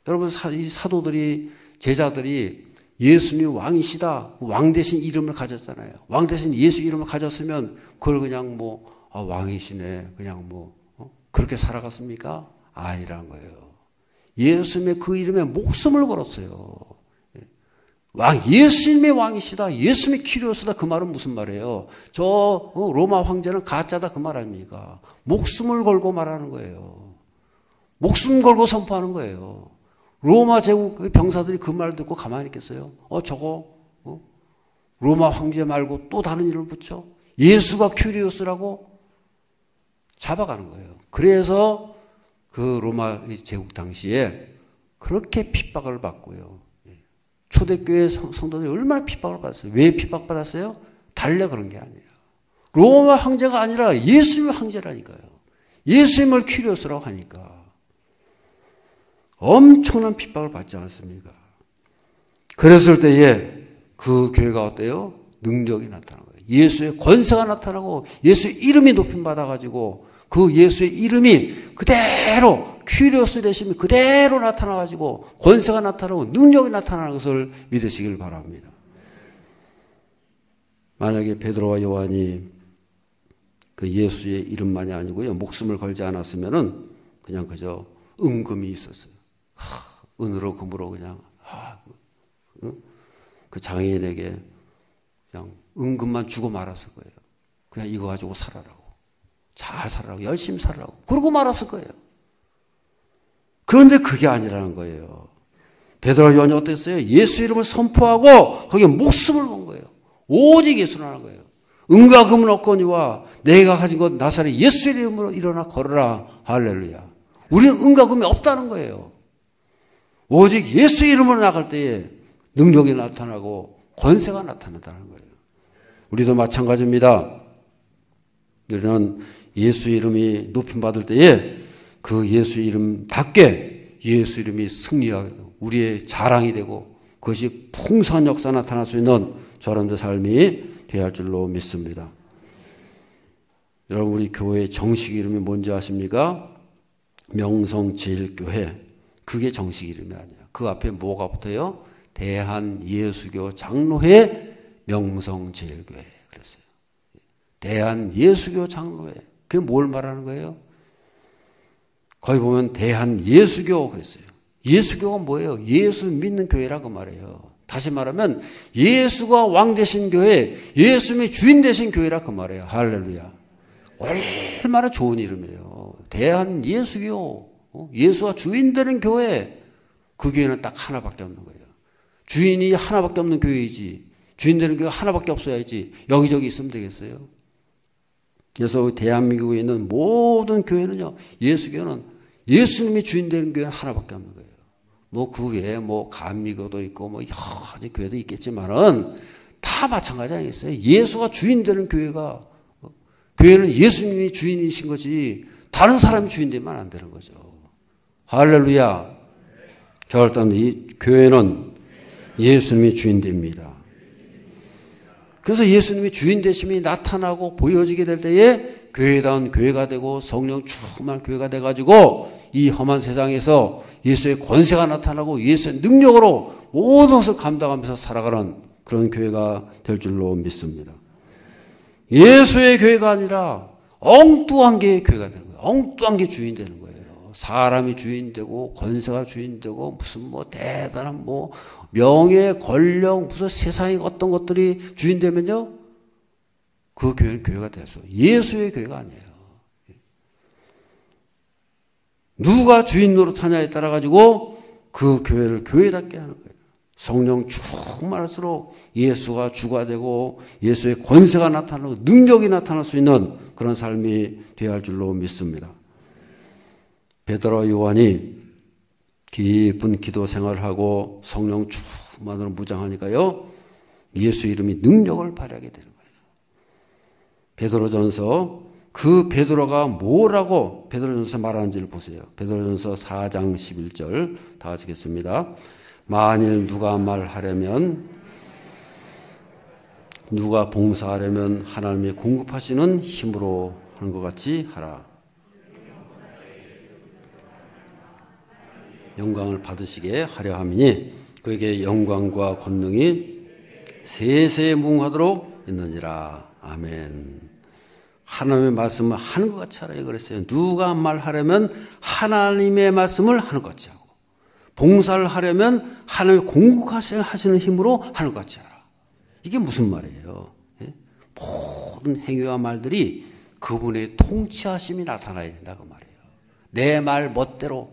여러분 이 사도들이 제자들이 예수님이 왕이시다. 왕 대신 이름을 가졌잖아요. 왕 대신 예수 이름을 가졌으면 그걸 그냥 뭐 왕이시네. 그냥 뭐 그렇게 살아갔습니까? 아니라는 거예요. 예수님의 그 이름에 목숨을 걸었어요. 예수님의 왕이시다. 예수님의 키리오스다. 그 말은 무슨 말이에요? 저 로마 황제는 가짜다. 그 말 아닙니까? 목숨을 걸고 말하는 거예요. 목숨 걸고 선포하는 거예요. 로마 제국 병사들이 그 말 듣고 가만히 있겠어요? 저거 로마 황제 말고 또 다른 이름을 붙여? 예수가 큐리오스라고 잡아가는 거예요. 그래서 그 로마 제국 당시에 그렇게 핍박을 받고요. 초대교회 성도들이 얼마나 핍박을 받았어요. 왜 핍박받았어요? 달래 그런 게 아니에요. 로마 황제가 아니라 예수님의 황제라니까요. 예수님을 큐리오스라고 하니까 엄청난 핍박을 받지 않았습니까? 그랬을 때에 그 교회가 어때요? 능력이 나타나는 거예요. 예수의 권세가 나타나고 예수의 이름이 높임받아가지고 그 예수의 이름이 그대로 큐리오스 되심이 그대로 나타나가지고 권세가 나타나고 능력이 나타나는 것을 믿으시길 바랍니다. 만약에 베드로와 요한이 그 예수의 이름만이 아니고요, 목숨을 걸지 않았으면은 그냥 그저 은금이 있었어요. 은으로 금으로 그냥 그 장애인에게 그냥 은금만 주고 말았을 거예요. 그냥 이거 가지고 살아라고, 잘 살아라고, 열심히 살아라고 그러고 말았을 거예요. 그런데 그게 아니라는 거예요. 베드로와 요한이 어땠어요? 예수 이름을 선포하고 거기에 목숨을 건 거예요. 오직 예수를 하는 거예요. 은과 금은 없거니와 내가 가진 것 나사렛 예수 이름으로 일어나 걸어라. 할렐루야. 우리는 은과 금이 없다는 거예요. 오직 예수 이름으로 나갈 때에 능력이 나타나고 권세가 나타난다는 거예요. 우리도 마찬가지입니다. 우리는 예수 이름이 높임받을 때에 그 예수 이름답게 예수 이름이 승리하게 되고 우리의 자랑이 되고 그것이 풍성한 역사 나타날 수 있는 저런 삶이 되어야 할 줄로 믿습니다. 여러분, 우리 교회의 정식 이름이 뭔지 아십니까? 명성제일교회. 그게 정식 이름이 아니에요. 그 앞에 뭐가 붙어요? 대한예수교 장로회 명성제일교회 그랬어요. 대한예수교 장로회. 그게 뭘 말하는 거예요? 거기 보면 대한예수교 그랬어요. 예수교가 뭐예요? 예수 믿는 교회라고 말해요. 다시 말하면 예수가 왕 되신 교회, 예수님이 주인 되신 교회라 그 말이에요. 할렐루야. 얼마나 좋은 이름이에요. 대한예수교. 예수가 주인 되는 교회. 그 교회는 딱 하나밖에 없는 거예요. 주인이 하나밖에 없는 교회이지. 주인 되는 교회가 하나밖에 없어야지. 여기저기 있으면 되겠어요. 그래서 대한민국에 있는 모든 교회는요, 예수교는 예수님이 주인 되는 교회는 하나밖에 없는 거예요. 뭐 그 외에 뭐 감리교도 있고 뭐 여러 가지 교회도 있겠지만은 다 마찬가지 아니겠어요? 예수가 주인 되는 교회가, 교회는 예수님이 주인이신 거지 다른 사람이 주인 되면 안 되는 거죠. 할렐루야. 자, 일단 이 교회는 예수님이 주인 됩니다. 그래서 예수님이 주인 되심이 나타나고 보여지게 될 때에 교회다운 교회가 되고 성령 충만한 교회가 돼가지고 이 험한 세상에서 예수의 권세가 나타나고 예수의 능력으로 모든 것을 감당하면서 살아가는 그런 교회가 될 줄로 믿습니다. 예수의 교회가 아니라 엉뚱한 게 교회가 되는 거예요. 엉뚱한 게 주인 되는 거예요. 사람이 주인 되고 권세가 주인 되고 무슨 뭐 대단한 뭐 명예, 권력, 무슨 세상의 어떤 것들이 주인 되면요, 그 교회는 교회가 돼서 예수의 교회가 아니에요. 누가 주인 노릇하냐에 따라 가지고 그 교회를 교회답게 하는 거예요. 성령 충만할수록 예수가 주가 되고 예수의 권세가 나타나고 능력이 나타날 수 있는 그런 삶이 되어야 할 줄로 믿습니다. 베드로와 요한이 깊은 기도 생활을 하고 성령 충만으로 무장하니까요, 예수 이름이 능력을 발휘하게 되는 거예요. 베드로전서, 그 베드로가 뭐라고 베드로전서 말하는지를 보세요. 베드로전서 4장 11절 다 같이 읽겠습니다. 만일 누가 말하려면, 누가 봉사하려면 하나님이 공급하시는 힘으로 하는 것 같이 하라. 영광을 받으시게 하려 함이니 그에게 영광과 권능이 세세에 무궁하도록 있느니라. 아멘. 하나님의 말씀을 하는 것 같이 하라 그랬어요. 누가 말하려면 하나님의 말씀을 하는 것 같이 하고, 봉사를 하려면 하나님의 공국하시는 힘으로 하는 것 같이 하라. 이게 무슨 말이에요? 모든 행위와 말들이 그분의 통치하심이 나타나야 된다 그 말이에요. 내 말 멋대로,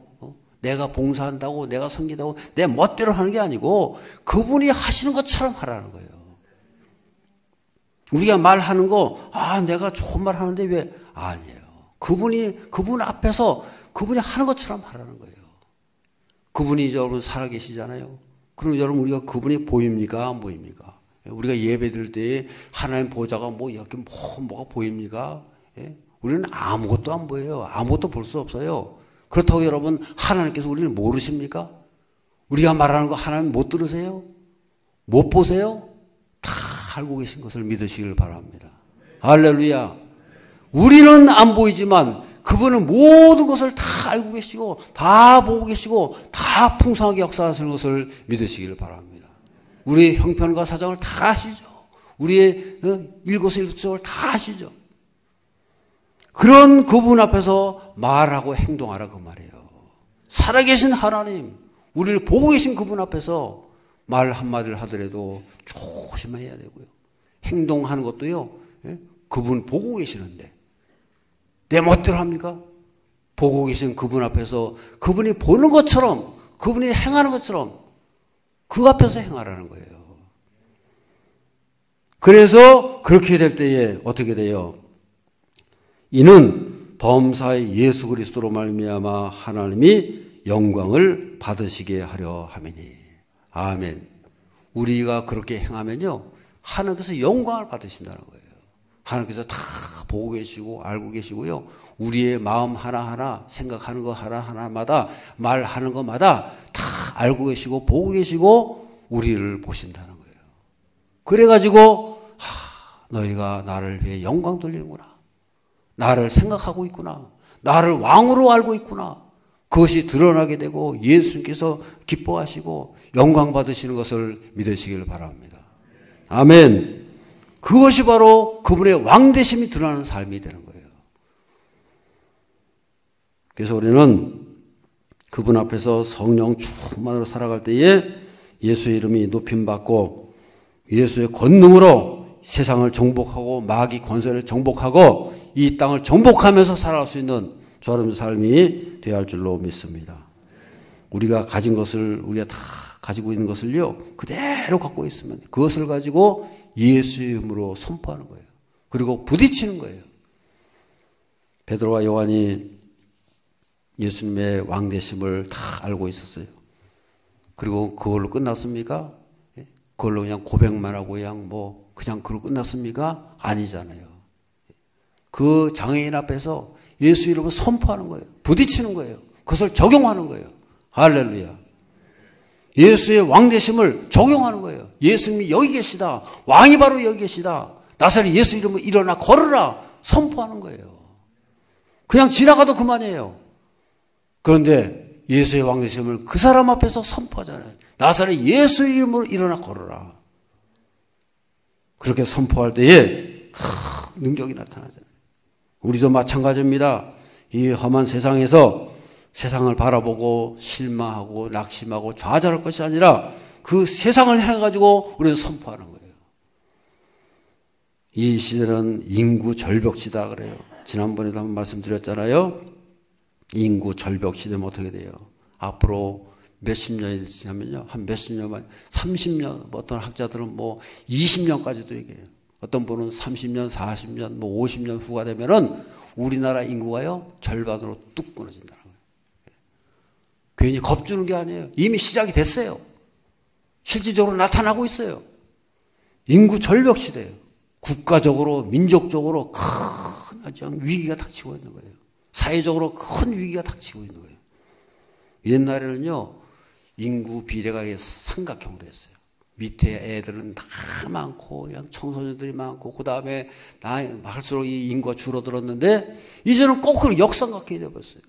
내가 봉사한다고, 내가 섬긴다고 내 멋대로 하는 게 아니고 그분이 하시는 것처럼 하라는 거예요. 우리가 말하는 거, 내가 좋은 말 하는데 왜? 아니에요. 그분 앞에서 그분이 하는 것처럼 하라는 거예요. 그분이 여러분 살아계시잖아요. 그럼 여러분 우리가 그분이 보입니까? 안 보입니까? 우리가 예배 드릴 때 하나님 보좌가 이렇게 뭐가 보입니까? 예? 우리는 아무것도 안 보여요. 아무것도 볼 수 없어요. 그렇다고 여러분 하나님께서 우리를 모르십니까? 우리가 말하는 거 하나님 못 들으세요? 못 보세요? 다 알고 계신 것을 믿으시길 바랍니다. 할렐루야. 우리는 안 보이지만 그분은 모든 것을 다 알고 계시고 다 보고 계시고 다 풍성하게 역사하시는 것을 믿으시길 바랍니다. 우리의 형편과 사정을 다 아시죠. 우리의 일거수일투족을 다 아시죠. 그런 그분 앞에서 말하고 행동하라 그 말이에요. 살아계신 하나님, 우리를 보고 계신 그분 앞에서 말 한마디를 하더라도 조심해야 되고요. 행동하는 것도요, 그분 보고 계시는데 내 멋대로 합니까? 보고 계신 그분 앞에서 그분이 보는 것처럼, 그분이 행하는 것처럼 그 앞에서 행하라는 거예요. 그래서 그렇게 될 때에 어떻게 돼요? 이는 범사의 예수 그리스도로 말미암아 하나님이 영광을 받으시게 하려 함이니. 아멘. 우리가 그렇게 행하면요, 하나님께서 영광을 받으신다는 거예요. 하나님께서 다 보고 계시고 알고 계시고요, 우리의 마음 하나하나, 생각하는 거 하나하나마다, 말하는 것마다 다 알고 계시고 보고 계시고 우리를 보신다는 거예요. 그래가지고 너희가 나를 위해 영광 돌리는구나, 나를 생각하고 있구나, 나를 왕으로 알고 있구나, 그것이 드러나게 되고 예수님께서 기뻐하시고 영광 받으시는 것을 믿으시길 바랍니다. 아멘. 그것이 바로 그분의 왕되심이 드러나는 삶이 되는 거예요. 그래서 우리는 그분 앞에서 성령 충만으로 살아갈 때에 예수의 이름이 높임받고 예수의 권능으로 세상을 정복하고 마귀 권세를 정복하고 이 땅을 정복하면서 살아갈 수 있는 저런 삶이 되어야 할 줄로 믿습니다. 우리가 가진 것을, 우리가 다 가지고 있는 것을요, 그대로 갖고 있으면 그것을 가지고 예수의 이름으로 선포하는 거예요. 그리고 부딪히는 거예요. 베드로와 요한이 예수님의 왕되심을 다 알고 있었어요. 그리고 그걸로 끝났습니까? 그걸로 그냥 고백만 하고 그냥 그걸로 끝났습니까? 아니잖아요. 그 장애인 앞에서 예수 이름을 선포하는 거예요. 부딪히는 거예요. 그것을 적용하는 거예요. 할렐루야. 예수의 왕되심을 적용하는 거예요. 예수님이 여기 계시다. 왕이 바로 여기 계시다. 나사렛 예수 이름으로 일어나 걸으라. 선포하는 거예요. 그냥 지나가도 그만이에요. 그런데 예수의 왕되심을 그 사람 앞에서 선포하잖아요. 나사렛 예수 이름으로 일어나 걸으라. 그렇게 선포할 때에 큰 능력이 나타나잖아요. 우리도 마찬가지입니다. 이 험한 세상에서 세상을 바라보고 실망하고 낙심하고 좌절할 것이 아니라 그 세상을 해가지고 우리는 선포하는 거예요. 이 시대는 인구 절벽 시대다 그래요. 지난번에도 한번 말씀드렸잖아요. 인구 절벽 시대면 어떻게 돼요? 앞으로 몇십 년이 지나면요, 한 몇십 년만, 30년, 어떤 학자들은 20년까지도 얘기해요. 어떤 분은 30년, 40년, 50년 후가 되면은 우리나라 인구가요, 절반으로 뚝 끊어진다는 거예요. 괜히 겁주는 게 아니에요. 이미 시작이 됐어요. 실질적으로 나타나고 있어요. 인구 절벽 시대예요. 국가적으로, 민족적으로 큰 아주 위기가 닥치고 있는 거예요. 사회적으로 큰 위기가 닥치고 있는 거예요. 옛날에는요, 인구 비례가 삼각형으로 했어요. 밑에 애들은 다 많고, 그냥 청소년들이 많고, 그 다음에 할수록 이 인구가 줄어들었는데, 이제는 거꾸로 역삼각형이 되어버렸어요.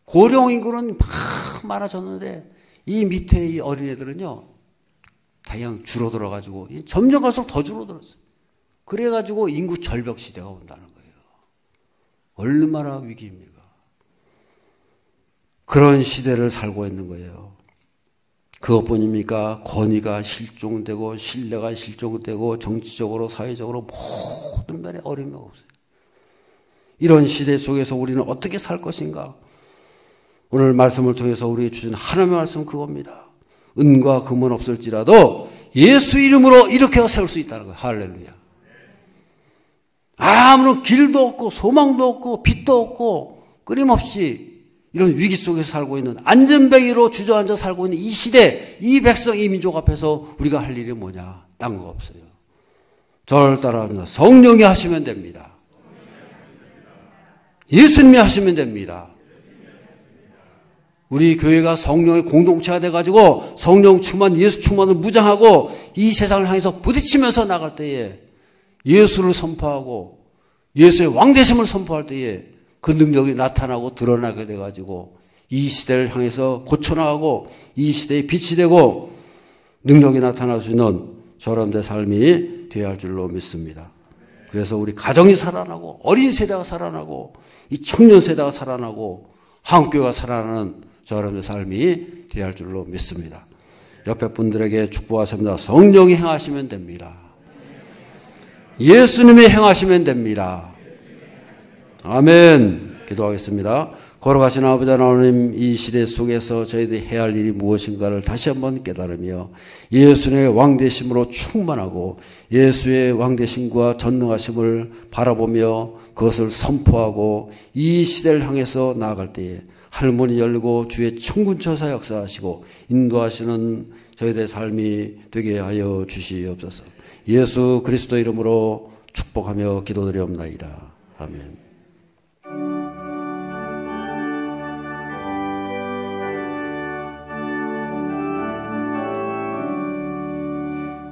고령 인구는 막 많아졌는데, 이 밑에 이 어린애들은요, 그냥 줄어들어가지고 점점 갈수록 더 줄어들었어요. 그래가지고 인구 절벽 시대가 온다는 거예요. 얼마나 위기입니까? 그런 시대를 살고 있는 거예요. 그것뿐입니까? 권위가 실종되고 신뢰가 실종되고 정치적으로 사회적으로 모든 면에 어려움이 없어요. 이런 시대 속에서 우리는 어떻게 살 것인가? 오늘 말씀을 통해서 우리에게 주신 하나님의 말씀은 그겁니다. 은과 금은 없을지라도 예수 이름으로 일으켜 세울 수 있다는 거예요. 할렐루야. 아무런 길도 없고 소망도 없고 빛도 없고 끊임없이 이런 위기 속에서 살고 있는 안전뱅이로 주저앉아 살고 있는 이 시대, 이 백성, 이 민족 앞에서 우리가 할 일이 뭐냐? 딴 거 없어요. 저를 따라합니다. 성령이 하시면 됩니다. 예수님이 하시면 됩니다. 우리 교회가 성령의 공동체가 돼가지고 성령 충만, 예수 충만을 무장하고 이 세상을 향해서 부딪히면서 나갈 때에 예수를 선포하고 예수의 왕되심을 선포할 때에 그 능력이 나타나고 드러나게 돼가지고 이 시대를 향해서 고쳐나가고 이 시대의 빛이 되고 능력이 나타날 수 있는 저런 삶이 되어야 할 줄로 믿습니다. 그래서 우리 가정이 살아나고 어린 세대가 살아나고 이 청년 세대가 살아나고 한국교회가 살아나는 저런 삶이 되어야 할 줄로 믿습니다. 옆에 분들에게 축복하십니다. 성령이 행하시면 됩니다. 예수님이 행하시면 됩니다. 아멘. 기도하겠습니다. 걸어가신 아버지 하나님, 이 시대 속에서 저희들이 해야 할 일이 무엇인가를 다시 한번 깨달으며 예수의 왕되심으로 충만하고 예수의 왕되심과 전능하심을 바라보며 그것을 선포하고 이 시대를 향해서 나아갈 때에 할문이 열리고 주의 천군천사 역사하시고 인도하시는 저희들의 삶이 되게 하여 주시옵소서. 예수 그리스도 이름으로 축복하며 기도드리옵나이다. 아멘.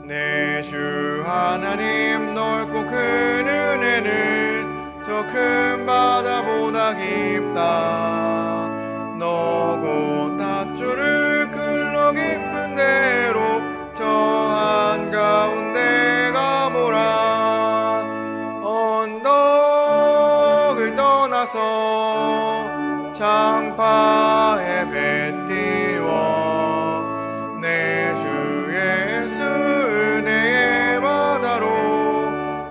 내 주 하나님, 넓고 큰 은혜는 저 큰 바다보다 깊다. 너고 닷줄을 끌러 깊은 데로 저 한가운데 가보라. 언덕을 떠나서 장파에 배 띄워 내 주 예수 은혜의 바다로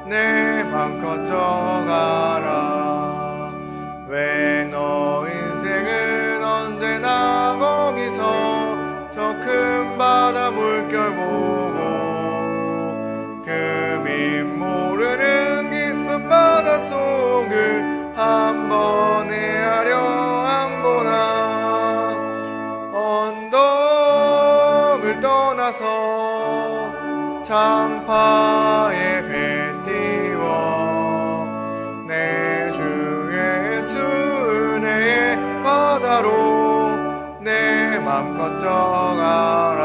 내 맘 거쳐가라. 왜 너 인생은 언제나 거기서 저 큰 바다 물결 보고 금이 모르는 깊은 바닷속을 한번 헤아려 안 보나. 언덕을 떠나서 장파에 배 띄워 내 주 예수 은혜의 바다로 내 맘 거쳐가라.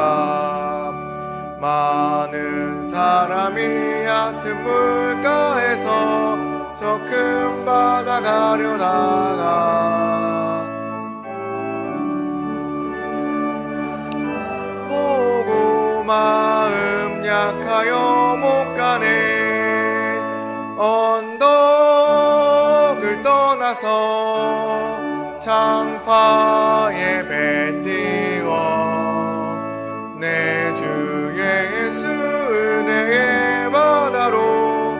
많은 사람이 얕은 물가에서 저 큰 바다 가려다가 보고 마음 약하여 못 가네. 언덕을 떠나서 장파에 배 띄워 내 주 예수 은혜의 바다로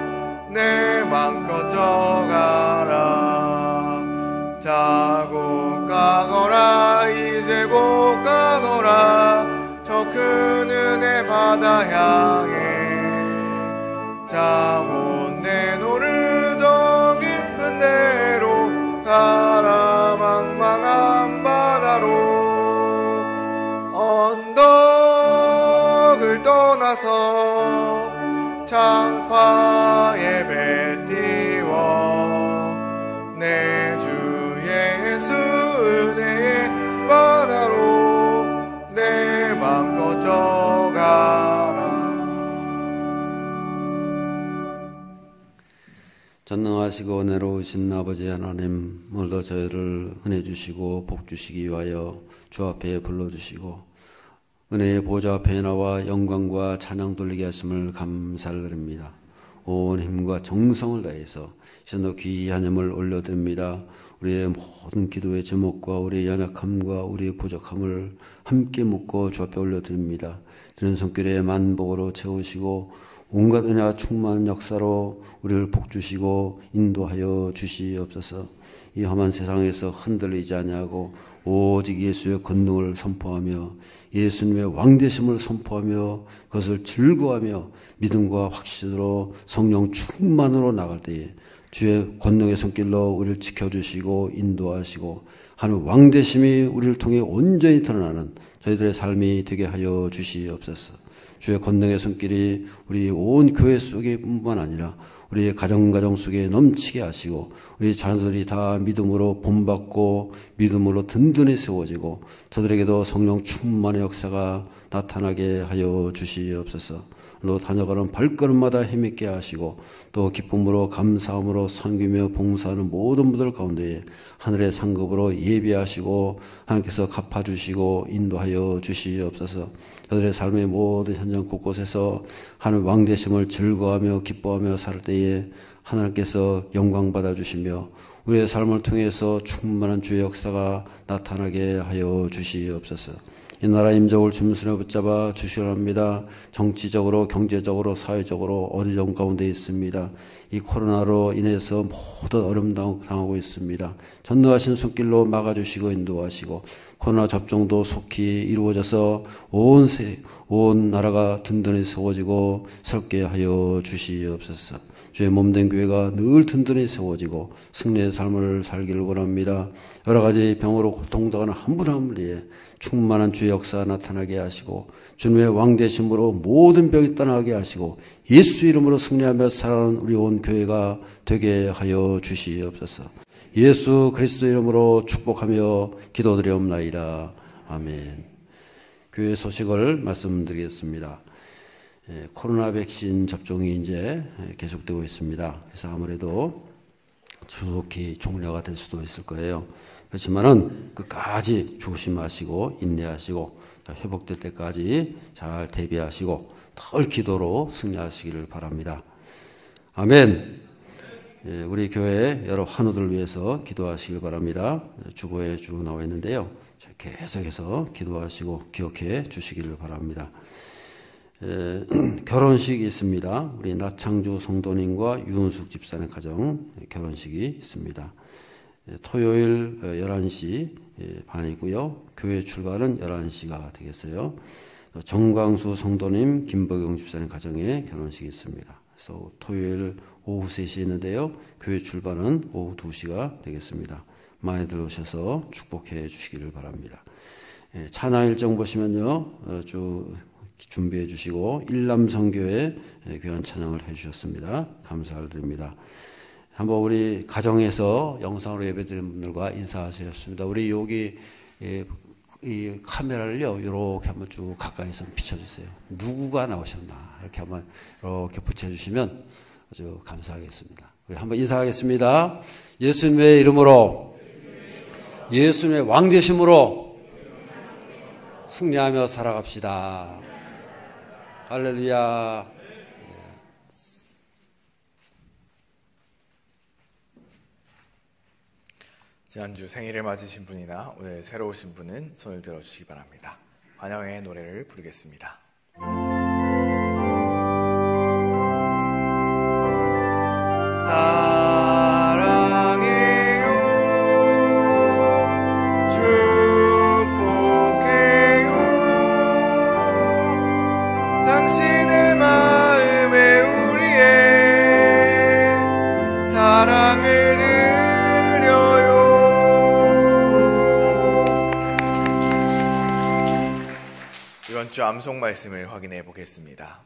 내 맘 거쳐가라. 자고 가거라 이제 곧 가거라 저 큰 은혜 바다 향해. 자고 내노를 더 깊은 데로 가라. 망망한 바다로 언덕을 떠나서 장파에 배 띄워 내 주 예수 은혜의 바다로 내 맘 거쳐가라. 전능하시고 은혜로우신 아버지 하나님, 오늘도 저희를 은혜 주시고 복 주시기 위하여 주 앞에 불러주시고 은혜의 보좌 앞에 나와 영광과 찬양 돌리게 하심을 감사를 드립니다. 온 힘과 정성을 다해서 시선도 귀한 힘을 올려드립니다. 우리의 모든 기도의 제목과 우리의 연약함과 우리의 부족함을 함께 묶어 주 앞에 올려드립니다. 드는 손길에 만복으로 채우시고 온갖 은혜와 충만한 역사로 우리를 복주시고 인도하여 주시옵소서. 이 험한 세상에서 흔들리지 아니하고 오직 예수의 권능을 선포하며 예수님의 왕되심을 선포하며 그것을 즐거워하며 믿음과 확신으로 성령 충만으로 나갈 때에 주의 권능의 손길로 우리를 지켜주시고 인도하시고 하는 왕되심이 우리를 통해 온전히 드러나는 저희들의 삶이 되게 하여 주시옵소서. 주의 권능의 손길이 우리 온 교회 속에 뿐만 아니라 우리의 가정 속에 넘치게 하시고 우리 자녀들이 다 믿음으로 본받고 믿음으로 든든히 세워지고 저들에게도 성령 충만의 역사가 나타나게 하여 주시옵소서. 또 다녀가는 발걸음마다 힘있게 하시고 또 기쁨으로 감사함으로 섬기며 봉사하는 모든 분들 가운데 하늘의 상급으로 예비하시고 하나님께서 갚아주시고 인도하여 주시옵소서. 저들의 삶의 모든 현장 곳곳에서 하늘 왕되심을 즐거워하며 기뻐하며 살 때에 하나님께서 영광 받아주시며 우리의 삶을 통해서 충만한 주의 역사가 나타나게 하여 주시옵소서. 이 나라 임적을 주문순에 붙잡아 주시옵니다. 정치적으로 경제적으로 사회적으로 어려움 가운데 있습니다. 이 코로나로 인해서 모든 어려움 당하고 있습니다. 전능하신 손길로 막아주시고 인도하시고 코로나 접종도 속히 이루어져서 온 나라가 든든히 세워지고 새롭게 하여 주시옵소서. 주의 몸된 교회가 늘 든든히 세워지고 승리의 삶을 살기를 원합니다. 여러 가지 병으로 고통당하는 한 분 한 분에 충만한 주의 역사 나타나게 하시고 주님의 왕되심으로 모든 병이 떠나게 하시고 예수 이름으로 승리하며 살아가는 우리 온 교회가 되게 하여 주시옵소서. 예수 그리스도 이름으로 축복하며 기도드리옵나이다. 아멘. 교회 소식을 말씀드리겠습니다. 코로나 백신 접종이 이제 계속되고 있습니다. 그래서 아무래도 조속히 종료가 될 수도 있을 거예요. 그렇지만은 끝까지 조심하시고 인내하시고 회복될 때까지 잘 대비하시고 늘 기도로 승리하시기를 바랍니다. 아멘. 우리 교회 여러 환우들을 위해서 기도하시길 바랍니다. 주보에 쭉 나와 있는데요. 계속해서 기도하시고 기억해 주시기를 바랍니다. 결혼식이 있습니다. 우리 나창주 성도님과 유은숙 집사님 가정 결혼식이 있습니다. 토요일 11시 반이고요. 교회 출발은 11시가 되겠어요. 정광수 성도님, 김복용 집사님 가정의 결혼식이 있습니다. 그래서 토요일 오후 3시에 있는데요. 교회 출발은 오후 2시가 되겠습니다. 많이 들어오셔서 축복해 주시기를 바랍니다. 찬양 일정 보시면요. 쭉 준비해 주시고 일남성교회 귀한 찬양을 해 주셨습니다. 감사를 드립니다. 한번 우리 가정에서 영상으로 예배드리는 분들과 인사하셨습니다. 우리 여기 이 카메라를요 이렇게 한번 쭉 가까이서 비춰주세요. 누구가 나오셨나 이렇게 한번 이렇게 붙여주시면 아주 감사하겠습니다. 우리 한번 인사하겠습니다. 예수님의 이름으로 예수님의 왕되심으로 승리하며 살아갑시다. 할렐루야. 지난주 생일을 맞으신 분이나 오늘 새로 오신 분은 손을 들어주시기 바랍니다. 환영의 노래를 부르겠습니다. 이번 주 암송 말씀을 확인해 보겠습니다.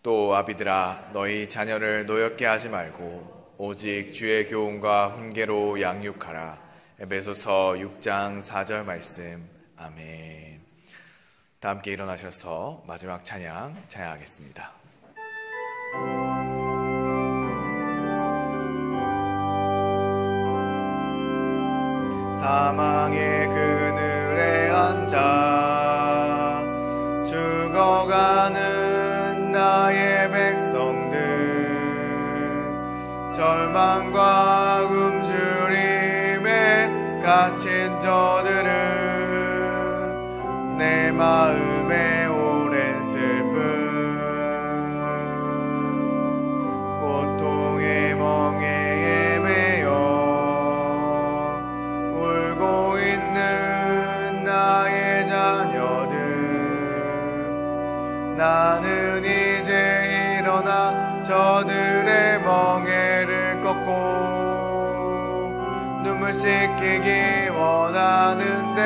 또 아비들아 너희 자녀를 노엽게 하지 말고 오직 주의 교훈과 훈계로 양육하라. 에베소서 6장 4절 말씀. 아멘. 다 함께 일어나셔서 마지막 찬양하겠습니다. 사망의 그늘에 앉아 절망과 굶주림에 갇힌 저들은 내 마음에 오랜 슬픔 고통의 멍에에 매여 울고 있는 나의 자녀들 나는 이제 일어나 저들의 멍에를 꺾고 눈물 씻기기 원하는데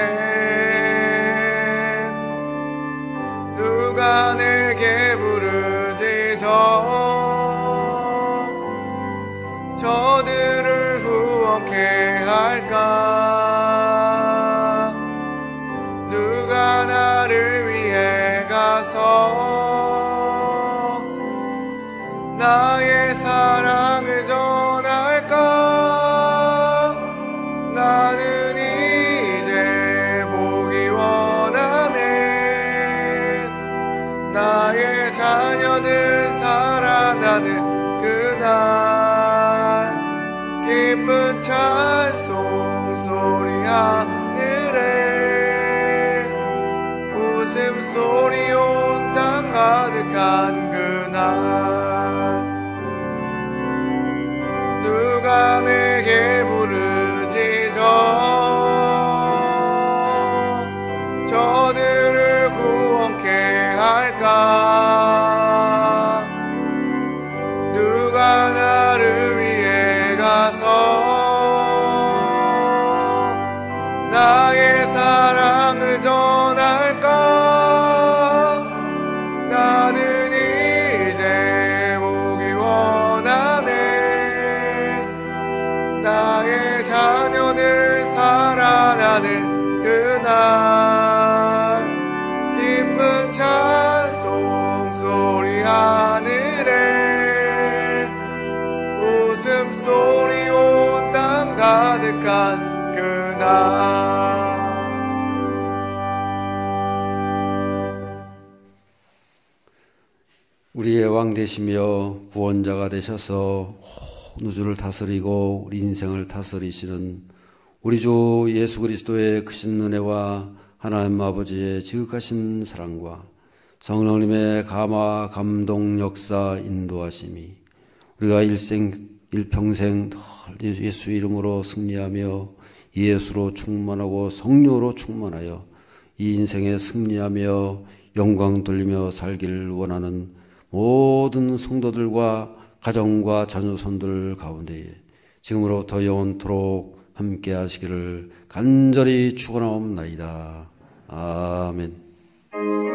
누가 내게 부르짖어 저들을 구원케 할까 누가 나를 위해 가서 나의 사랑을 전할까 나는 이제 보기 원하네 나의 자녀들 살아나는 그날 기쁜 찬송 소리 하늘에 웃음소리 온 땅 가득한 그날 누가 내게 부르짖어 저들을 구원케 할까 누가 나를 위해 가서 나의 사랑을 전할까 나는 이제 보기 원하네 나의 자녀들 살아나는 그날 기쁜 찬송 소리 하늘에 웃음소리 온 땅 가득한 그날 우리의 왕 되시며 구원자가 되셔서 온 우주를 다스리고 우리 인생을 다스리시는 우리 주 예수 그리스도의 크신 은혜와 하나님 아버지의 지극하신 사랑과 성령님의 감화 감동 역사 인도하심이 우리가 일평생 예수 이름으로 승리하며 예수로 충만하고 성령으로 충만하여 이 인생에 승리하며 영광 돌리며 살기를 원하는 모든 성도들과 가정과 자녀손들 가운데에 지금으로부터 영원토록 함께 하시기를 간절히 축원하옵나이다. 아멘.